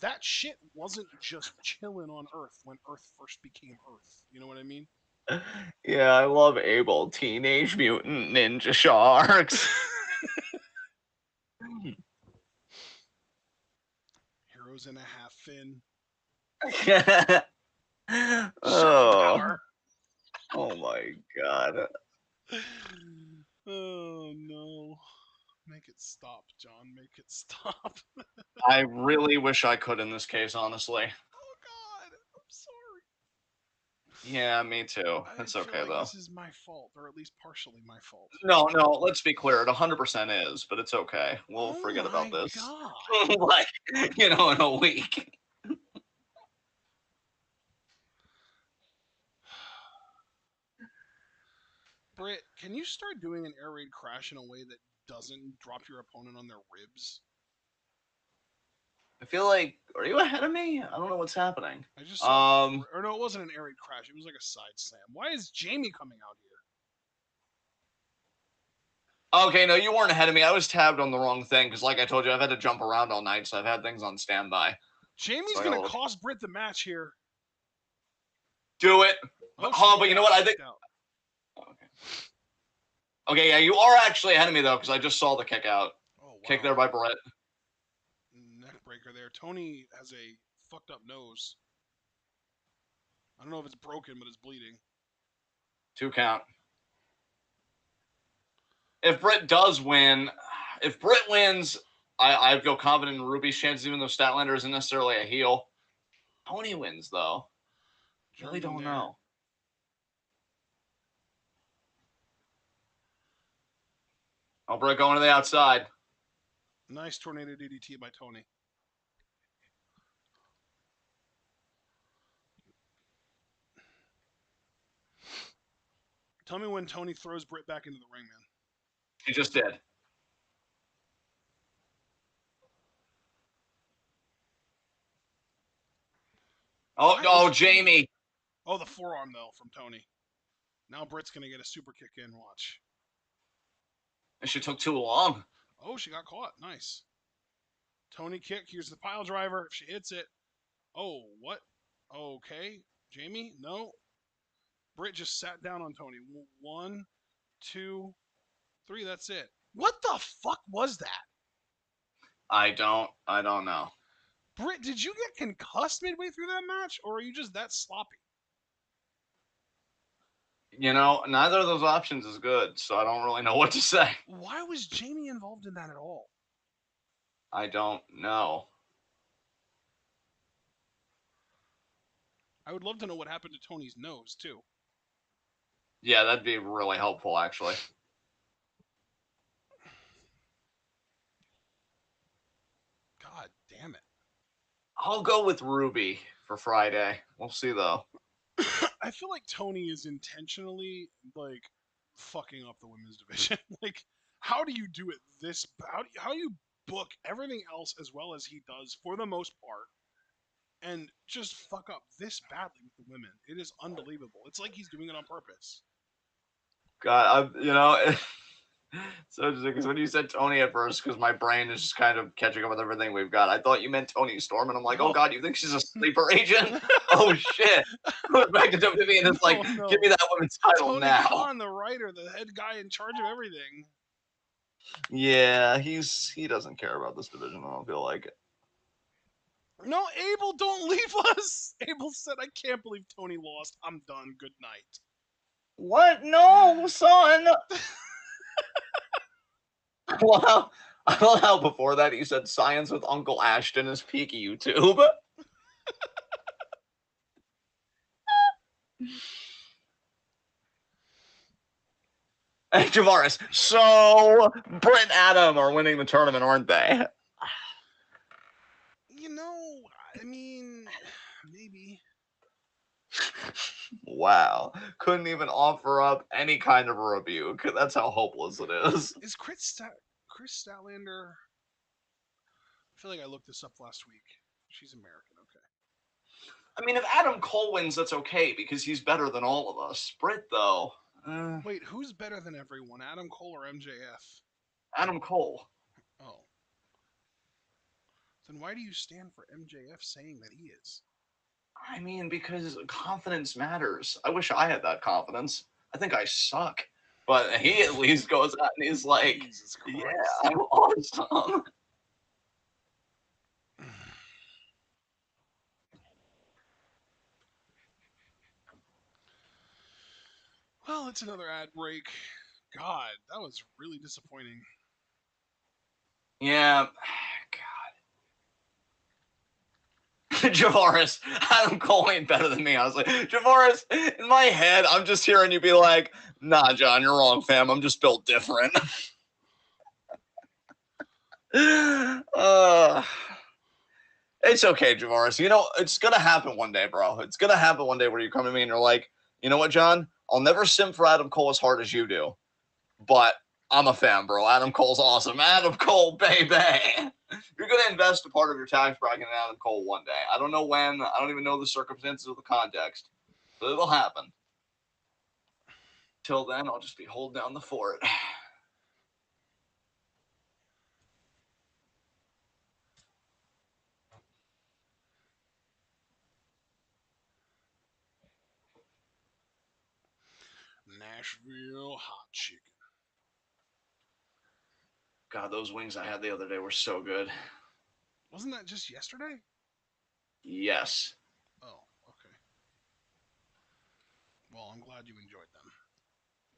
that shit wasn't just chilling on Earth when Earth first became Earth. You know what I mean? Yeah, I love Abel, Teenage Mutant Ninja Sharks. Heroes in a half fin. Shark Oh, power. oh my god. Oh no. Make it stop, John. Make it stop. I really wish I could in this case, honestly. Oh god. I'm sorry. Yeah, me too. I It's feel okay like though. this is my fault, or at least partially my fault. No, no, let's be clear. It 100% is, but it's okay. We'll Oh forget about my this. god. Like, in a week. Britt, can you start doing an air raid crash in a way that doesn't drop your opponent on their ribs? I feel like, are you ahead of me? I don't know what's happening. I just saw, Um, or no, it wasn't an air raid crash. It was like a side slam. Why is Jamie coming out here? okay, no, you weren't ahead of me. I was tabbed on the wrong thing because, like I told you, I've had to jump around all night, so I've had things on standby. So Jamie's I got gonna a little. cost Britt the match here. Do it. Oh, she Oh, kicked but you know out. what? She I think. kicked out. Okay. Okay, yeah, you are actually ahead of me though, because I just saw the kick out. Oh Kick wow. there by Brett. Neck breaker there. Tony has a fucked up nose. I don't know if it's broken, but it's bleeding. 2 count. If Britt does win, if Britt wins, I feel confident in Ruby's chances, even though Statlander isn't necessarily a heel. Tony wins though. Really German don't there. know. Oh, Britt going to the outside. Nice tornado DDT by Tony. Tell me when Tony throws Britt back into the ring, man. He just did. Oh, Why is oh, Tony? Jamie. Oh, the forearm though from Tony. Now Britt's gonna get a super kick in. Watch. She took too long. Oh, she got caught. Nice. Tony kick. Here's the pile driver. If she hits it. Oh, what? Okay. Jamie? No. Britt just sat down on Tony. 1, 2, 3. That's it. What the fuck was that? I don't know. Britt, did you get concussed midway through that match, or are you just that sloppy? You know, neither of those options is good, so I don't really know what to say. Why was Jamie involved in that at all? I don't know. I would love to know what happened to Tony's nose, too. Yeah, that'd be really helpful, actually. God damn it. I'll go with Ruby for Friday. We'll see, though. I feel like Tony is intentionally, like, fucking up the women's division. Like, how do you do it this? How do you book everything else as well as he does for the most part, and just fuck up this badly with the women? It is unbelievable. It's like he's doing it on purpose. God, you know, so interesting because when you said Tony at first, because my brain is just kind of catching up with everything we've got. I thought you meant Tony Storm, and I'm like, oh No, God, you think she's a sleeper agent? Oh shit! Goes back to WWE, and it's like, no, give no. me that women's title Tony now. Khan, the writer, the head guy in charge of everything. Yeah, he doesn't care about this division. I don't feel like it. No, Abel, don't leave us. Abel said, I can't believe Tony lost. I'm done. Good night. What? No, son. Well, I love how before that he said science with Uncle Ashton is peaky YouTube. Hey, Javaris, so Britt and Adam are winning the tournament, aren't they? wow. Couldn't even offer up any kind of a rebuke. That's how hopeless it is. Is Chris Statlander? I feel like I looked this up last week. She's American, okay. I mean, if Adam Cole wins, that's okay because he's better than all of us. Britt, though. Wait, who's better than everyone? Adam Cole or MJF? Adam Cole. Oh. Then why do you stand for MJF saying that he is? I mean, because confidence matters. I wish I had that confidence. I think I suck. But he at least goes out and he's like, yeah, I'm awesome. Well, it's another ad break. God, that was really disappointing. Yeah. God. Javaris, Adam Cole ain't better than me. I was like, Javaris, in my head, I'm just hearing you be like, nah, John, you're wrong, fam. I'm just built different. It's okay, Javaris. You know, it's going to happen one day, bro. It's going to happen one day where you come to me and you're like, you know what, John? I'll never simp for Adam Cole as hard as you do. But I'm a fan, bro. Adam Cole's awesome. Adam Cole, baby. You're going to invest a part of your tax bracket in Adam Cole one day. I don't know when. I don't even know the circumstances or the context. But it'll happen. Till then, I'll just be holding down the fort. Nashville hot chicken. God, those wings I had the other day were so good. Wasn't that just yesterday? Yes. Oh, okay. Well, I'm glad you enjoyed them.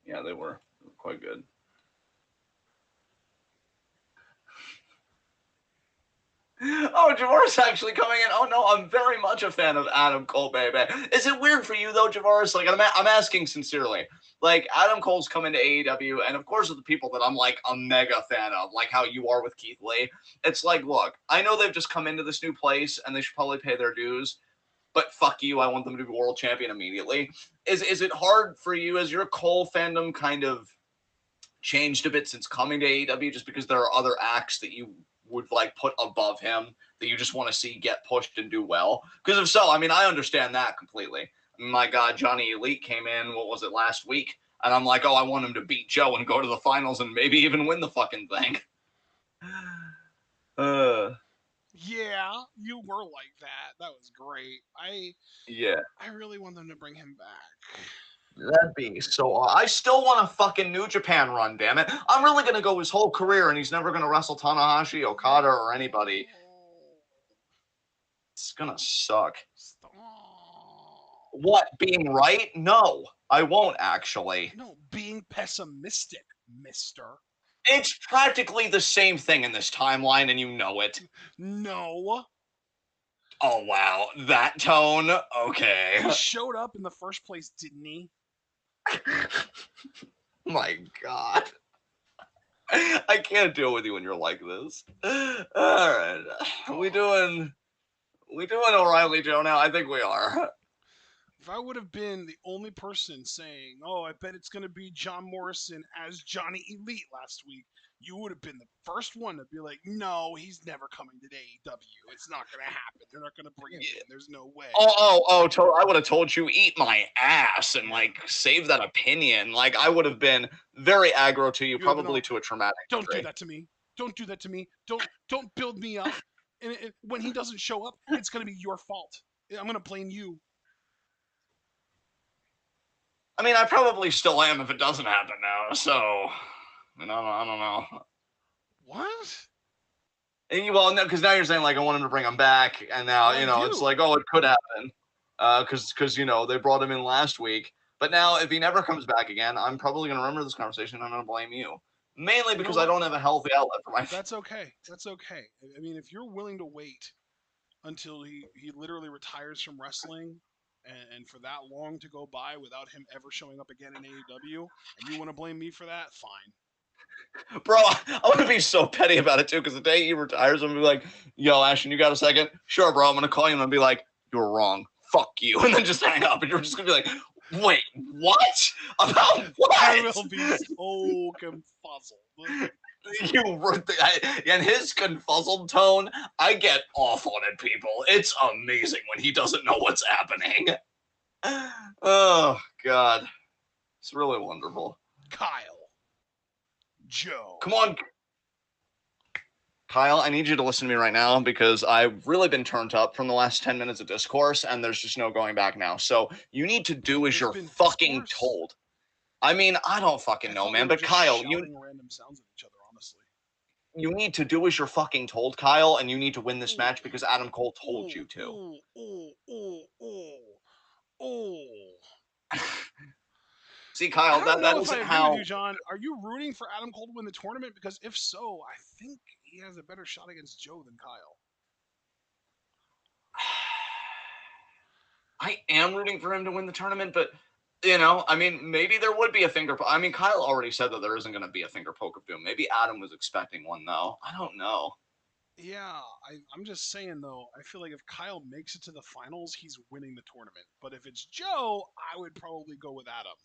Yeah, they were quite good. Oh, Javaris actually coming in. Oh no, I'm very much a fan of Adam Cole, baby. Is it weird for you though, Javaris? Like, I'm asking sincerely. Like, Adam Cole's coming to AEW, and of course, with the people that I'm like a mega fan of, like how you are with Keith Lee. It's like, look, I know they've just come into this new place, and they should probably pay their dues. But fuck you, I want them to be world champion immediately. Is it hard for you as your Cole fandom kind of changed a bit since coming to AEW, just because there are other acts that you would like put above him that you just want to see get pushed and do well? Because if so, I mean, I understand that completely. I mean, my God, Johnny Elite came in, what was it, last week? And I'm like, oh, I want him to beat Joe and go to the finals and maybe even win the fucking thing. Yeah, you were like that. That was great. I really want them to bring him back. That'd be so. I still want a fucking New Japan run, damn it. I'm really gonna go his whole career, and he's never gonna wrestle Tanahashi, Okada, or anybody. It's gonna suck. Stop. What, being right? No, I won't actually. No, being pessimistic, mister. It's practically the same thing in this timeline, and you know it. No. Oh, wow. That tone? Okay. He showed up in the first place, didn't he? My God. I can't deal with you when you're like this. All right. We doing O'Reilly Joe now? I think we are. If I would have been the only person saying, oh, I bet it's going to be John Morrison as Johnny Elite last week, you would have been the first one to be like, no, he's never coming to AEW. It's not going to happen. They're not going to bring him in. There's no way. I would have told you, eat my ass and, like, save that opinion. Like, I would have been very aggro to you, probably to a traumatic Don't do that to me. Don't do that to me. Don't build me up. And when he doesn't show up, it's going to be your fault. I'm going to blame you. I mean, I probably still am if it doesn't happen now, so I don't know. What? Well, no, because now you're saying, like, I want him to bring him back, and now, it's like, oh, it could happen, because, they brought him in last week, but now, if he never comes back again, I'm probably going to remember this conversation, and I'm going to blame you. Mainly because I don't have a healthy outlet for my... That's okay. I mean, if you're willing to wait until he literally retires from wrestling, and for that long to go by without him ever showing up again in AEW, and you want to blame me for that, fine. Bro, I want to be so petty about it, too, because the day he retires, I'm going to be like, yo, Ashton, you got a second? Sure, bro, I'm going to call you and I'll be like, you're wrong. fuck you, and then just hang up, and you're just gonna be like, wait, what? About what? I will be so confuzzled. In his confuzzled tone, I get off on it, people. It's amazing when he doesn't know what's happening. Oh, God. It's really wonderful. Kyle. Joe. Come on. Kyle, I need you to listen to me right now because I've really been turned up from the last 10 minutes of discourse, and there's just no going back now. So you need to do as you're fucking discourse? told. I mean, I don't fucking know, man, but Kyle, random sounds at each other, honestly. You need to do as you're fucking told, Kyle, and you need to win this match because Adam Cole told you to. See, Kyle, that isn't how. With you, John. Are you rooting for Adam Cole to win the tournament? Because if so, I think he has a better shot against Joe than Kyle. I am rooting for him to win the tournament, but you know, I mean, maybe there would be a finger poke. I mean, Kyle already said that there isn't going to be a finger poke of doom. Maybe Adam was expecting one, though. I don't know. Yeah, I'm just saying, though, I feel like if Kyle makes it to the finals, he's winning the tournament. But if it's Joe, I would probably go with Adam.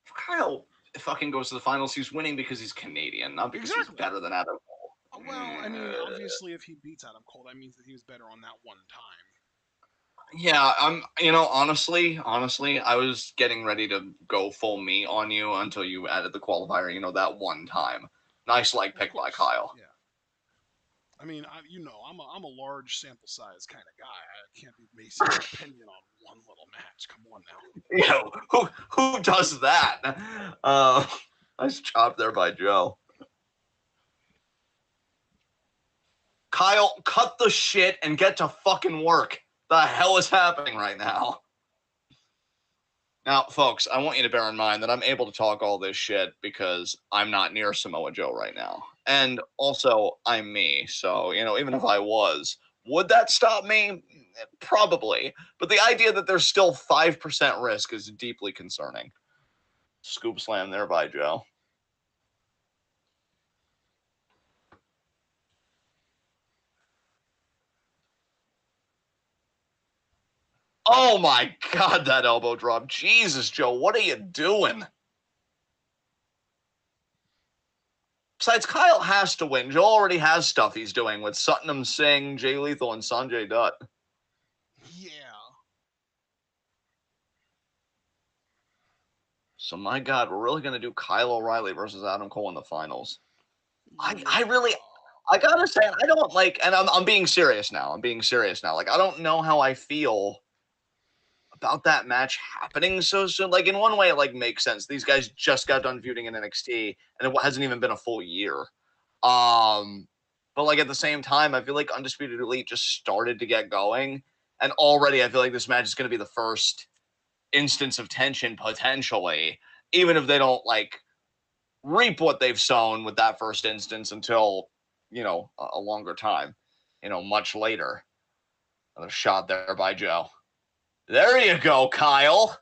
If Kyle fucking goes to the finals, he's winning because he's Canadian, not because he's better than Adam Cole. Well, I mean, obviously, if he beats Adam Cole, that means that he was better on that one time. Yeah, honestly, I was getting ready to go full me on you until you added the qualifier, that one time. Nice leg pick by Kyle. Yeah. I mean, I'm a large sample size kind of guy. I can't be basing my opinion on one little match. Come on now. Who does that? Nice job there by Joe. Kyle, cut the shit and get to fucking work. The hell is happening right now? Now, folks, I want you to bear in mind that I'm able to talk all this shit because I'm not near Samoa Joe right now. And also, I'm me. So, even if I was, would that stop me? Probably. But the idea that there's still 5% risk is deeply concerning. Scoop slam there by Joe. Oh my God, that elbow drop. Jesus, Joe, what are you doing? Besides, Kyle has to win. Joe already has stuff he's doing with Satnam Singh, Jay Lethal, and Sanjay Dutt. Yeah. So, my God, we're really going to do Kyle O'Reilly versus Adam Cole in the finals. Yeah. I gotta say, I don't and I'm being serious now. Like, I don't know how I feel about that match happening so soon. Like, in one way, it makes sense. These guys just got done feuding in NXT, and it hasn't even been a full year. But at the same time, I feel like Undisputed Elite just started to get going, and already I feel like this match is going to be the first instance of tension potentially, even if they don't reap what they've sown with that first instance until a longer time, much later. Another shot there by Joe. There you go, Kyle.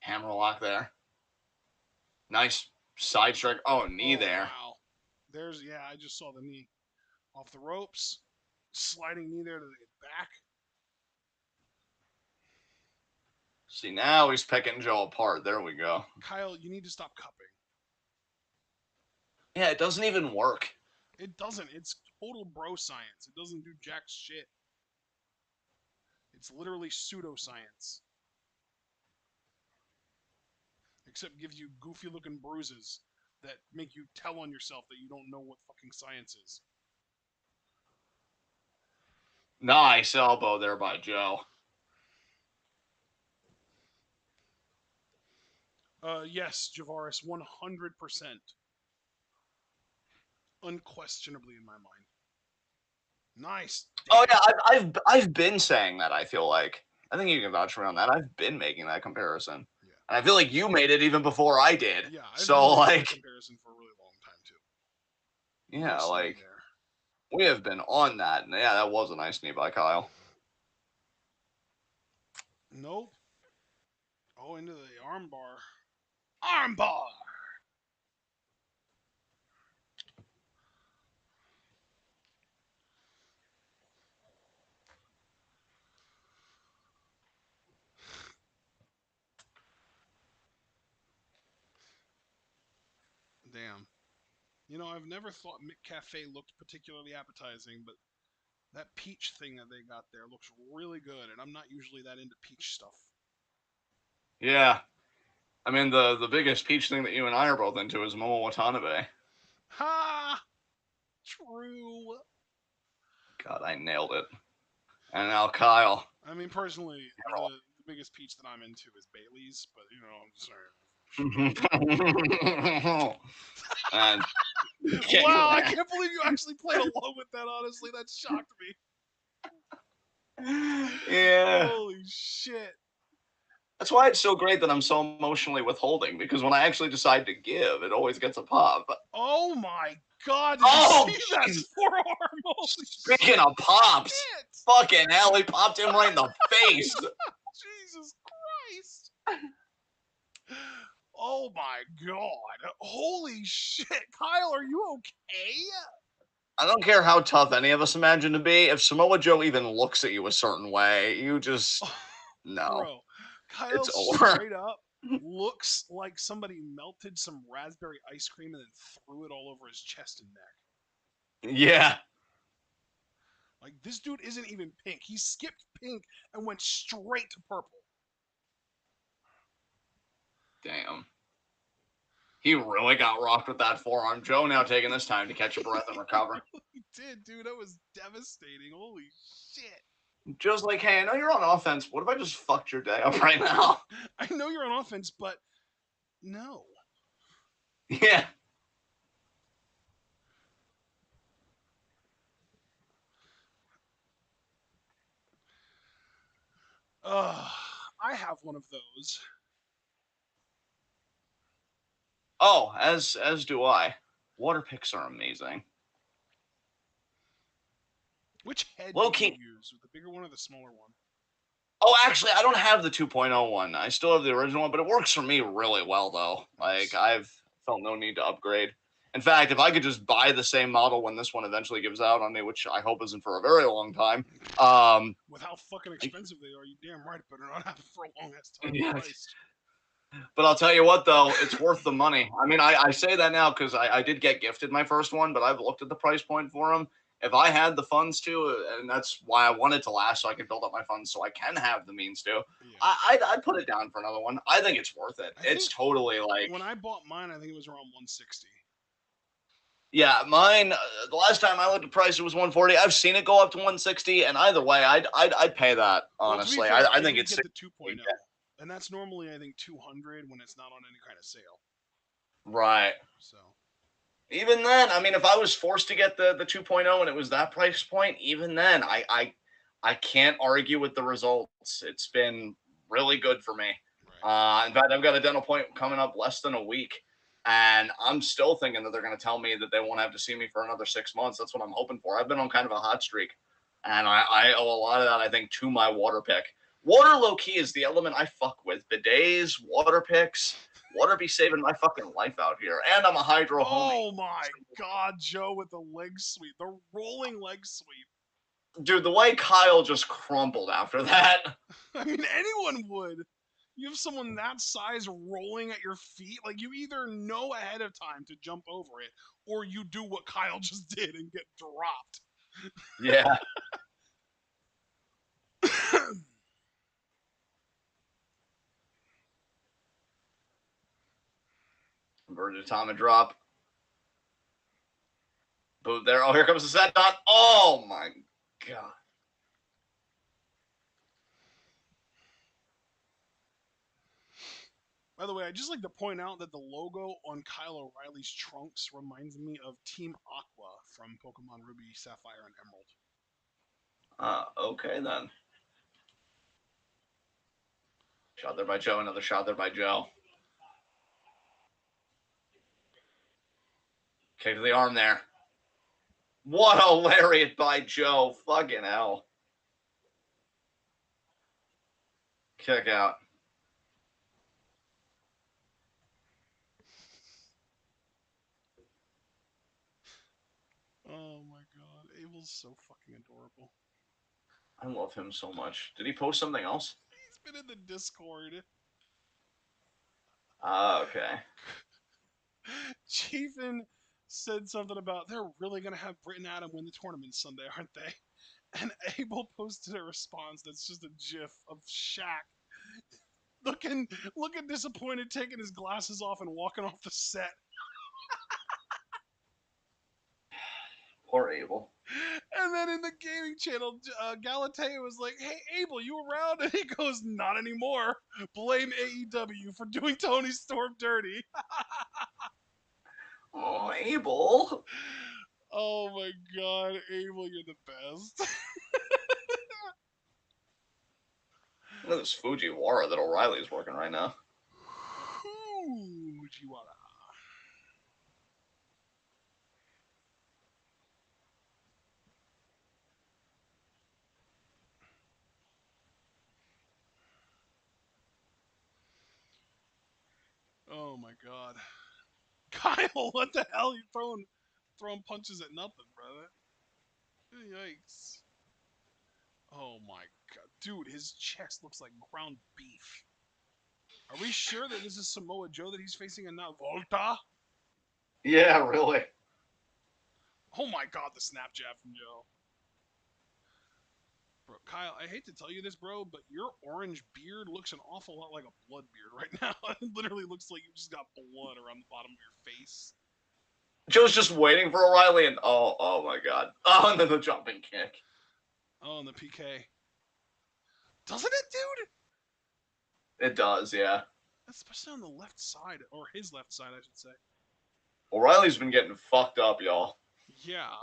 Hammerlock there. Nice side strike. Oh, knee there. Wow. I just saw the knee. Off the ropes. Sliding knee there to the back. See, now he's picking Joe apart. There we go. Kyle, you need to stop cupping. Yeah, it doesn't even work. It doesn't. It's total bro science. It doesn't do jack shit. It's literally pseudoscience. Except gives you goofy looking bruises that make you tell on yourself that you don't know what fucking science is. Nice elbow there by Joe. Yes, Javaris, 100%. Unquestionably in my mind. Nice. Oh yeah, I've been saying that. I feel like I think you can vouch for me on that. I've been making that comparison, yeah. And I feel like you made it even before I did. Yeah, I've been making that comparison for a really long time too. Yeah, nice we have been on that. And yeah, that was a nice knee by Kyle. Nope. Oh, into the armbar. Armbar! Damn. You know, I've never thought McCafe looked particularly appetizing, but that peach thing that they got there looks really good, and I'm not usually that into peach stuff. Yeah. I mean, the biggest peach thing that you and I are both into is Momo Watanabe. Ha! True. God, I nailed it. And now Kyle. I mean, personally, the biggest peach that I'm into is Bailey's, but you know, I'm sorry. And Wow, I can't believe you actually played along with that. Honestly, that shocked me. yeah. Holy shit. That's why it's so great that I'm so emotionally withholding, because when I actually decide to give, it always gets a pop. Oh my god, did Oh, you see that geez. forearm? Holy Speaking of pops, shit. fucking hell, he popped him right in the face. Jesus Christ. Oh my god. Holy shit. Kyle, are you okay? I don't care how tough any of us imagine to be. If Samoa Joe even looks at you a certain way, you just no. Bro, Kyle It's over. straight up looks like somebody melted some raspberry ice cream and then threw it all over his chest and neck. Yeah. Like, this dude isn't even pink. He skipped pink and went straight to purple. Damn. He really got rocked with that forearm. Joe now taking this time to catch a breath and recover. He did, dude. That was devastating. Holy shit. Joe's like, hey, I know you're on offense. What if I just fucked your day up right now? I know you're on offense, but no. Yeah. I have one of those. Oh, as do I. Water picks are amazing. Which head Low do you key. use? The bigger one or the smaller one? Oh, actually, I don't have the 2.0 one. I still have the original one, but it works for me really well, though. Nice. Like, I've felt no need to upgrade. In fact, if I could just buy the same model when this one eventually gives out on me, which I hope isn't for a very long time. With how fucking expensive they are, you damn right better not have it for a long ass time. Yeah. Christ. But I'll tell you what, though, it's worth the money. I mean, I say that now because I did get gifted my first one, but I've looked at the price point for them. If I had the funds to, and that's why I want it to last, so I can build up my funds, so I can have the means to, Yeah. I'd put it down for another one. I think it's worth it. It's totally like when I bought mine, I think it was around 160. yeah, mine. The last time I looked at price, it was 140. I've seen it go up to 160, and either way, I'd pay that. Honestly, well, fair, I think it's get the 2.0, and that's normally I think 200 when it's not on any kind of sale. right. So Even then, I mean, if I was forced to get the 2.0 and it was that price point, even then, I can't argue with the results. It's been really good for me. right. In fact, I've got a dental appointment coming up less than a week, and I'm still thinking that they're going to tell me that they won't have to see me for another 6 months. That's what I'm hoping for. I've been on kind of a hot streak, and I owe a lot of that, I think, to my water pick. Water, low key, is the element I fuck with. Bidets, water picks. Water be saving my fucking life out here. And I'm a hydro homie. Oh my god, Joe with the leg sweep, the rolling leg sweep. Dude, the way Kyle just crumpled after that. I mean, anyone would. You have someone that size rolling at your feet. Like, you either know ahead of time to jump over it, or you do what Kyle just did and get dropped. Yeah. Inverted Tama drop. Boot there. Oh, here comes the set dot. Oh my god. By the way, I'd just like to point out that the logo on Kyle O'Reilly's trunks reminds me of Team Aqua from Pokemon Ruby, Sapphire, and Emerald. Okay then. Shot there by Joe. Another shot there by Joe. Kick to the arm there. What a lariat by Joe. Fucking hell. Kick out. Oh my god, Abel's so fucking adorable. I love him so much. Did he post something else? He's been in the Discord. Okay. Chiefin said something about they're really gonna have Britt and Adam win the tournament Sunday, aren't they? And Abel posted a response that's just a gif of Shaq looking looking disappointed, taking his glasses off and walking off the set. Poor Abel. And then in the gaming channel, Galatea was like, "Hey Abel, you around?" And he goes, "Not anymore. Blame AEW for doing Tony Storm dirty." Oh, Abel. Oh my god, Abel, you're the best. Look at this Fujiwara that O'Reilly's working right now. Fujiwara. Oh my god. Kyle, what the hell? You throwing punches at nothing, brother. Yikes. Oh my god. Dude, his chest looks like ground beef. Are we sure that this is Samoa Joe that he's facing and not Volta? Yeah, really. Oh my god, the snap jab from Joe. Bro, Kyle, I hate to tell you this, bro, but your orange beard looks an awful lot like a blood beard right now. It literally looks like you just got blood around the bottom of your face. Joe's just waiting for O'Reilly, and oh my god. Oh, and then the jumping kick. Oh, and the PK. Doesn't it, dude? It does, yeah. Especially on the left side, or his left side, I should say. O'Reilly's been getting fucked up, y'all. Yeah.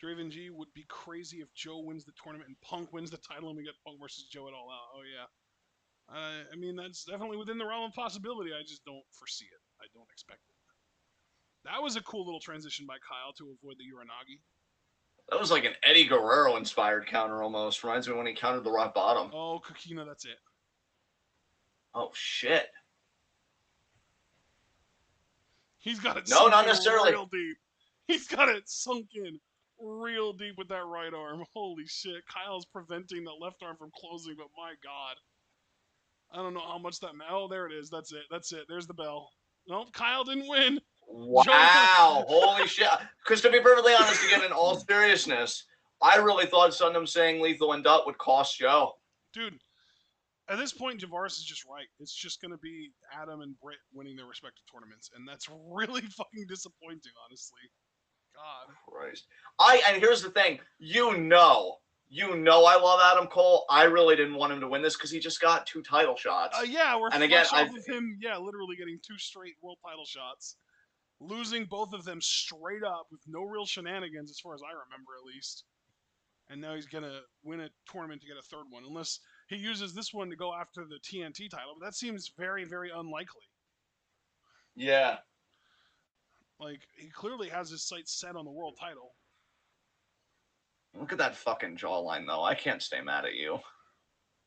Draven G would be crazy if Joe wins the tournament and Punk wins the title and we get Punk versus Joe at All Out. Oh, yeah. I mean, that's definitely within the realm of possibility. I just don't foresee it. I don't expect it. That was a cool little transition by Kyle to avoid the Uranagi. That was like an Eddie Guerrero inspired counter almost. Reminds me when he countered the rock bottom. Oh, Kokina, that's it. Oh, shit. He's got it No, sunk not in necessarily. real deep. He's got it sunk in real deep with that right arm. Holy shit. Kyle's preventing the left arm from closing, but my god. I don't know how much that. Oh, there it is. That's it. That's it. There's the bell. Nope, Kyle didn't win. Joe won. Wow. Holy shit. Because to be perfectly honest, again, in all seriousness, I really thought Sundom saying Lethal and Dutt would cost Joe. Dude, at this point, Javaris is just right. It's just going to be Adam and Britt winning their respective tournaments, and that's really fucking disappointing, honestly. God. Christ. And here's the thing. You know I love Adam Cole. I really didn't want him to win this because he just got 2 title shots. Yeah, we're and again, fresh off of him, literally getting 2 straight world title shots. Losing both of them straight up with no real shenanigans, as far as I remember, at least. And now he's going to win a tournament to get a third one, unless he uses this one to go after the TNT title. But that seems very, very unlikely. Yeah. Like, he clearly has his sights set on the world title. Look at that fucking jawline, though. I can't stay mad at you.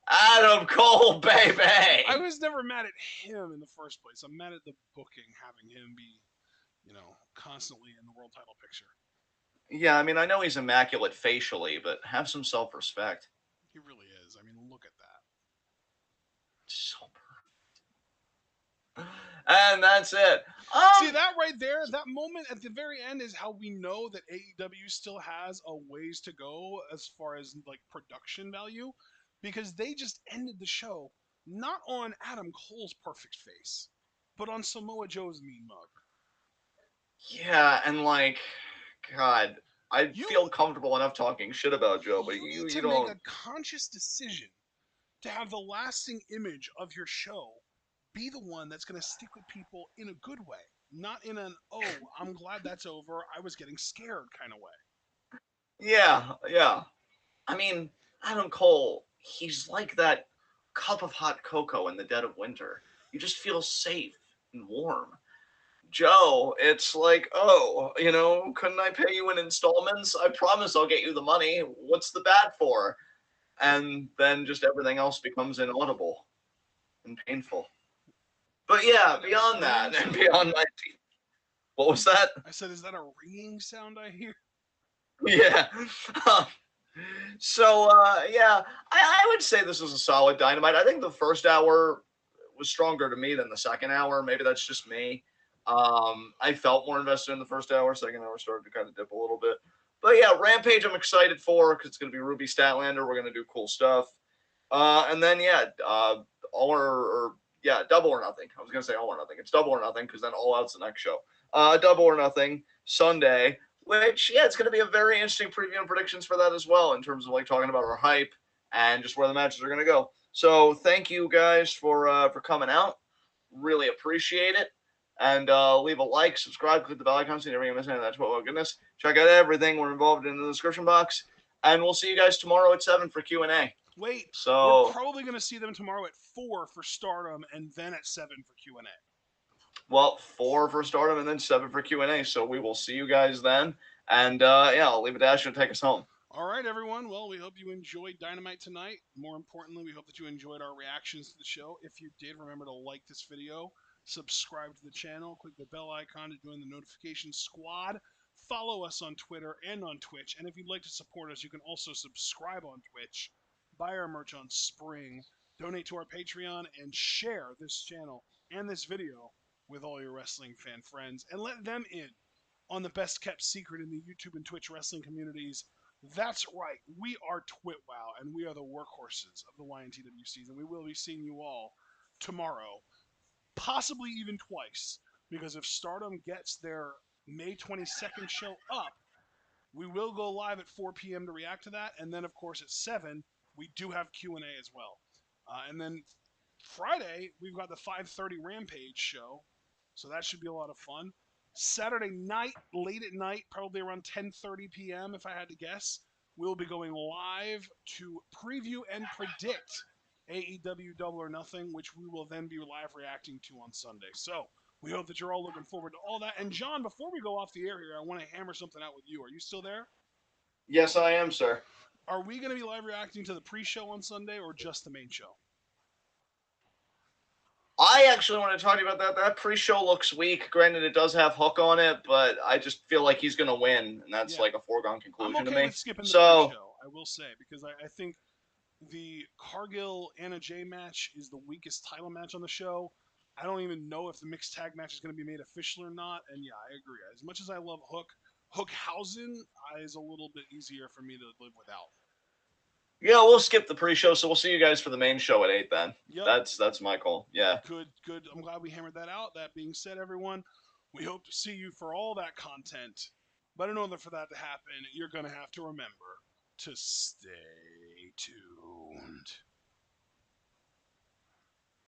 Adam Cole, baby! I was never mad at him in the first place. I'm mad at the booking having him be, constantly in the world title picture. Yeah, I mean, I know he's immaculate facially, but have some self-respect. He really is. I mean, look at that. So perfect. And that's it. See, that right there, that moment at the very end is how we know that AEW still has a ways to go as far as, like, production value, because they just ended the show not on Adam Cole's perfect face, but on Samoa Joe's mean mug. Yeah, and God, I feel comfortable enough talking shit about Joe, but you need to don't make a conscious decision to have the lasting image of your show be the one that's going to stick with people in a good way, not in an, oh, I'm glad that's over, I was getting scared kind of way. Yeah. I mean, Adam Cole, he's like that cup of hot cocoa in the dead of winter. You just feel safe and warm. Joe, it's like, oh, couldn't I pay you in installments? I promise I'll get you the money. What's the bad for? and then just everything else becomes inaudible and painful. But yeah, Is that a beyond ringing that and sound I beyond hear? my what was that? I said, is that a ringing sound I hear? Yeah. Yeah, I would say this was a solid Dynamite. I think the first hour was stronger to me than the second hour. Maybe that's just me. I felt more invested in the first hour. Second hour started to kind of dip a little bit. But yeah, Rampage I'm excited for because it's going to be Ruby Statlander. We're going to do cool stuff. And then all or yeah, Double or Nothing. I was going to say All or Nothing. It's Double or Nothing because then All Out's the next show. Double or Nothing Sunday, which yeah, it's going to be a very interesting preview and predictions for that as well in terms of like talking about our hype and just where the matches are going to go. So thank you guys for coming out. Really appreciate it. And leave a like, subscribe, click the bell icon so you never miss anything. That's what goodness. Check out everything we're involved in the description box. And we'll see you guys tomorrow at 7 for Q&A. Wait, we're So, probably going to see them tomorrow at 4 for Stardom and then at 7 for Q&A. well, 4 for Stardom and then 7 for Q&A. So we will see you guys then. And yeah, I'll leave it to Asher to take us home. All right, everyone. Well, we hope you enjoyed Dynamite tonight. More importantly, we hope that you enjoyed our reactions to the show. If you did, remember to like this video, subscribe to the channel, click the bell icon to join the notification squad. Follow us on Twitter and on Twitch. And if you'd like to support us, you can also subscribe on Twitch, buy our merch on Spring, donate to our Patreon, and share this channel and this video with all your wrestling fan friends and let them in on the best kept secret in the YouTube and Twitch wrestling communities. That's right, we are TwitWow, and we are the workhorses of the YNTW season. We will be seeing you all tomorrow, possibly even twice, because if Stardom gets their May 22nd show up, we will go live at 4 p.m. to react to that, and then of course at 7 we do have Q&A as well. And then Friday we've got the 5:30 Rampage show, so that should be a lot of fun. Saturday night, late at night, probably around 10:30 p.m. if I had to guess, we'll be going live to preview and predict AEW Double or Nothing, which we will then be live reacting to on Sunday. So we hope that you're all looking forward to all that. And John, before we go off the air here, I want to hammer something out with you. Are you still there? Yes, I am, sir. Are we going to be live reacting to the pre-show on Sunday or just the main show? I actually want to talk to you about that. That pre-show looks weak. Granted, it does have Hook on it, but I just feel like he's going to win, and that's Yeah. like a foregone I'm conclusion to okay me. with skipping the So, pre-show, I will say, because I think the Cargill Anna Jay match is the weakest title match on the show. I don't even know if the mixed tag match is going to be made official or not. And yeah, I agree. As much as I love Hook, Hookhausen is a little bit easier for me to live without. yeah, we'll skip the pre-show, so we'll see you guys for the main show at 8 then. Yep. That's my call. Yeah. Good, good. I'm glad we hammered that out. That being said, everyone, we hope to see you for all that content. But in order for that to happen, you're going to have to remember to stay tuned.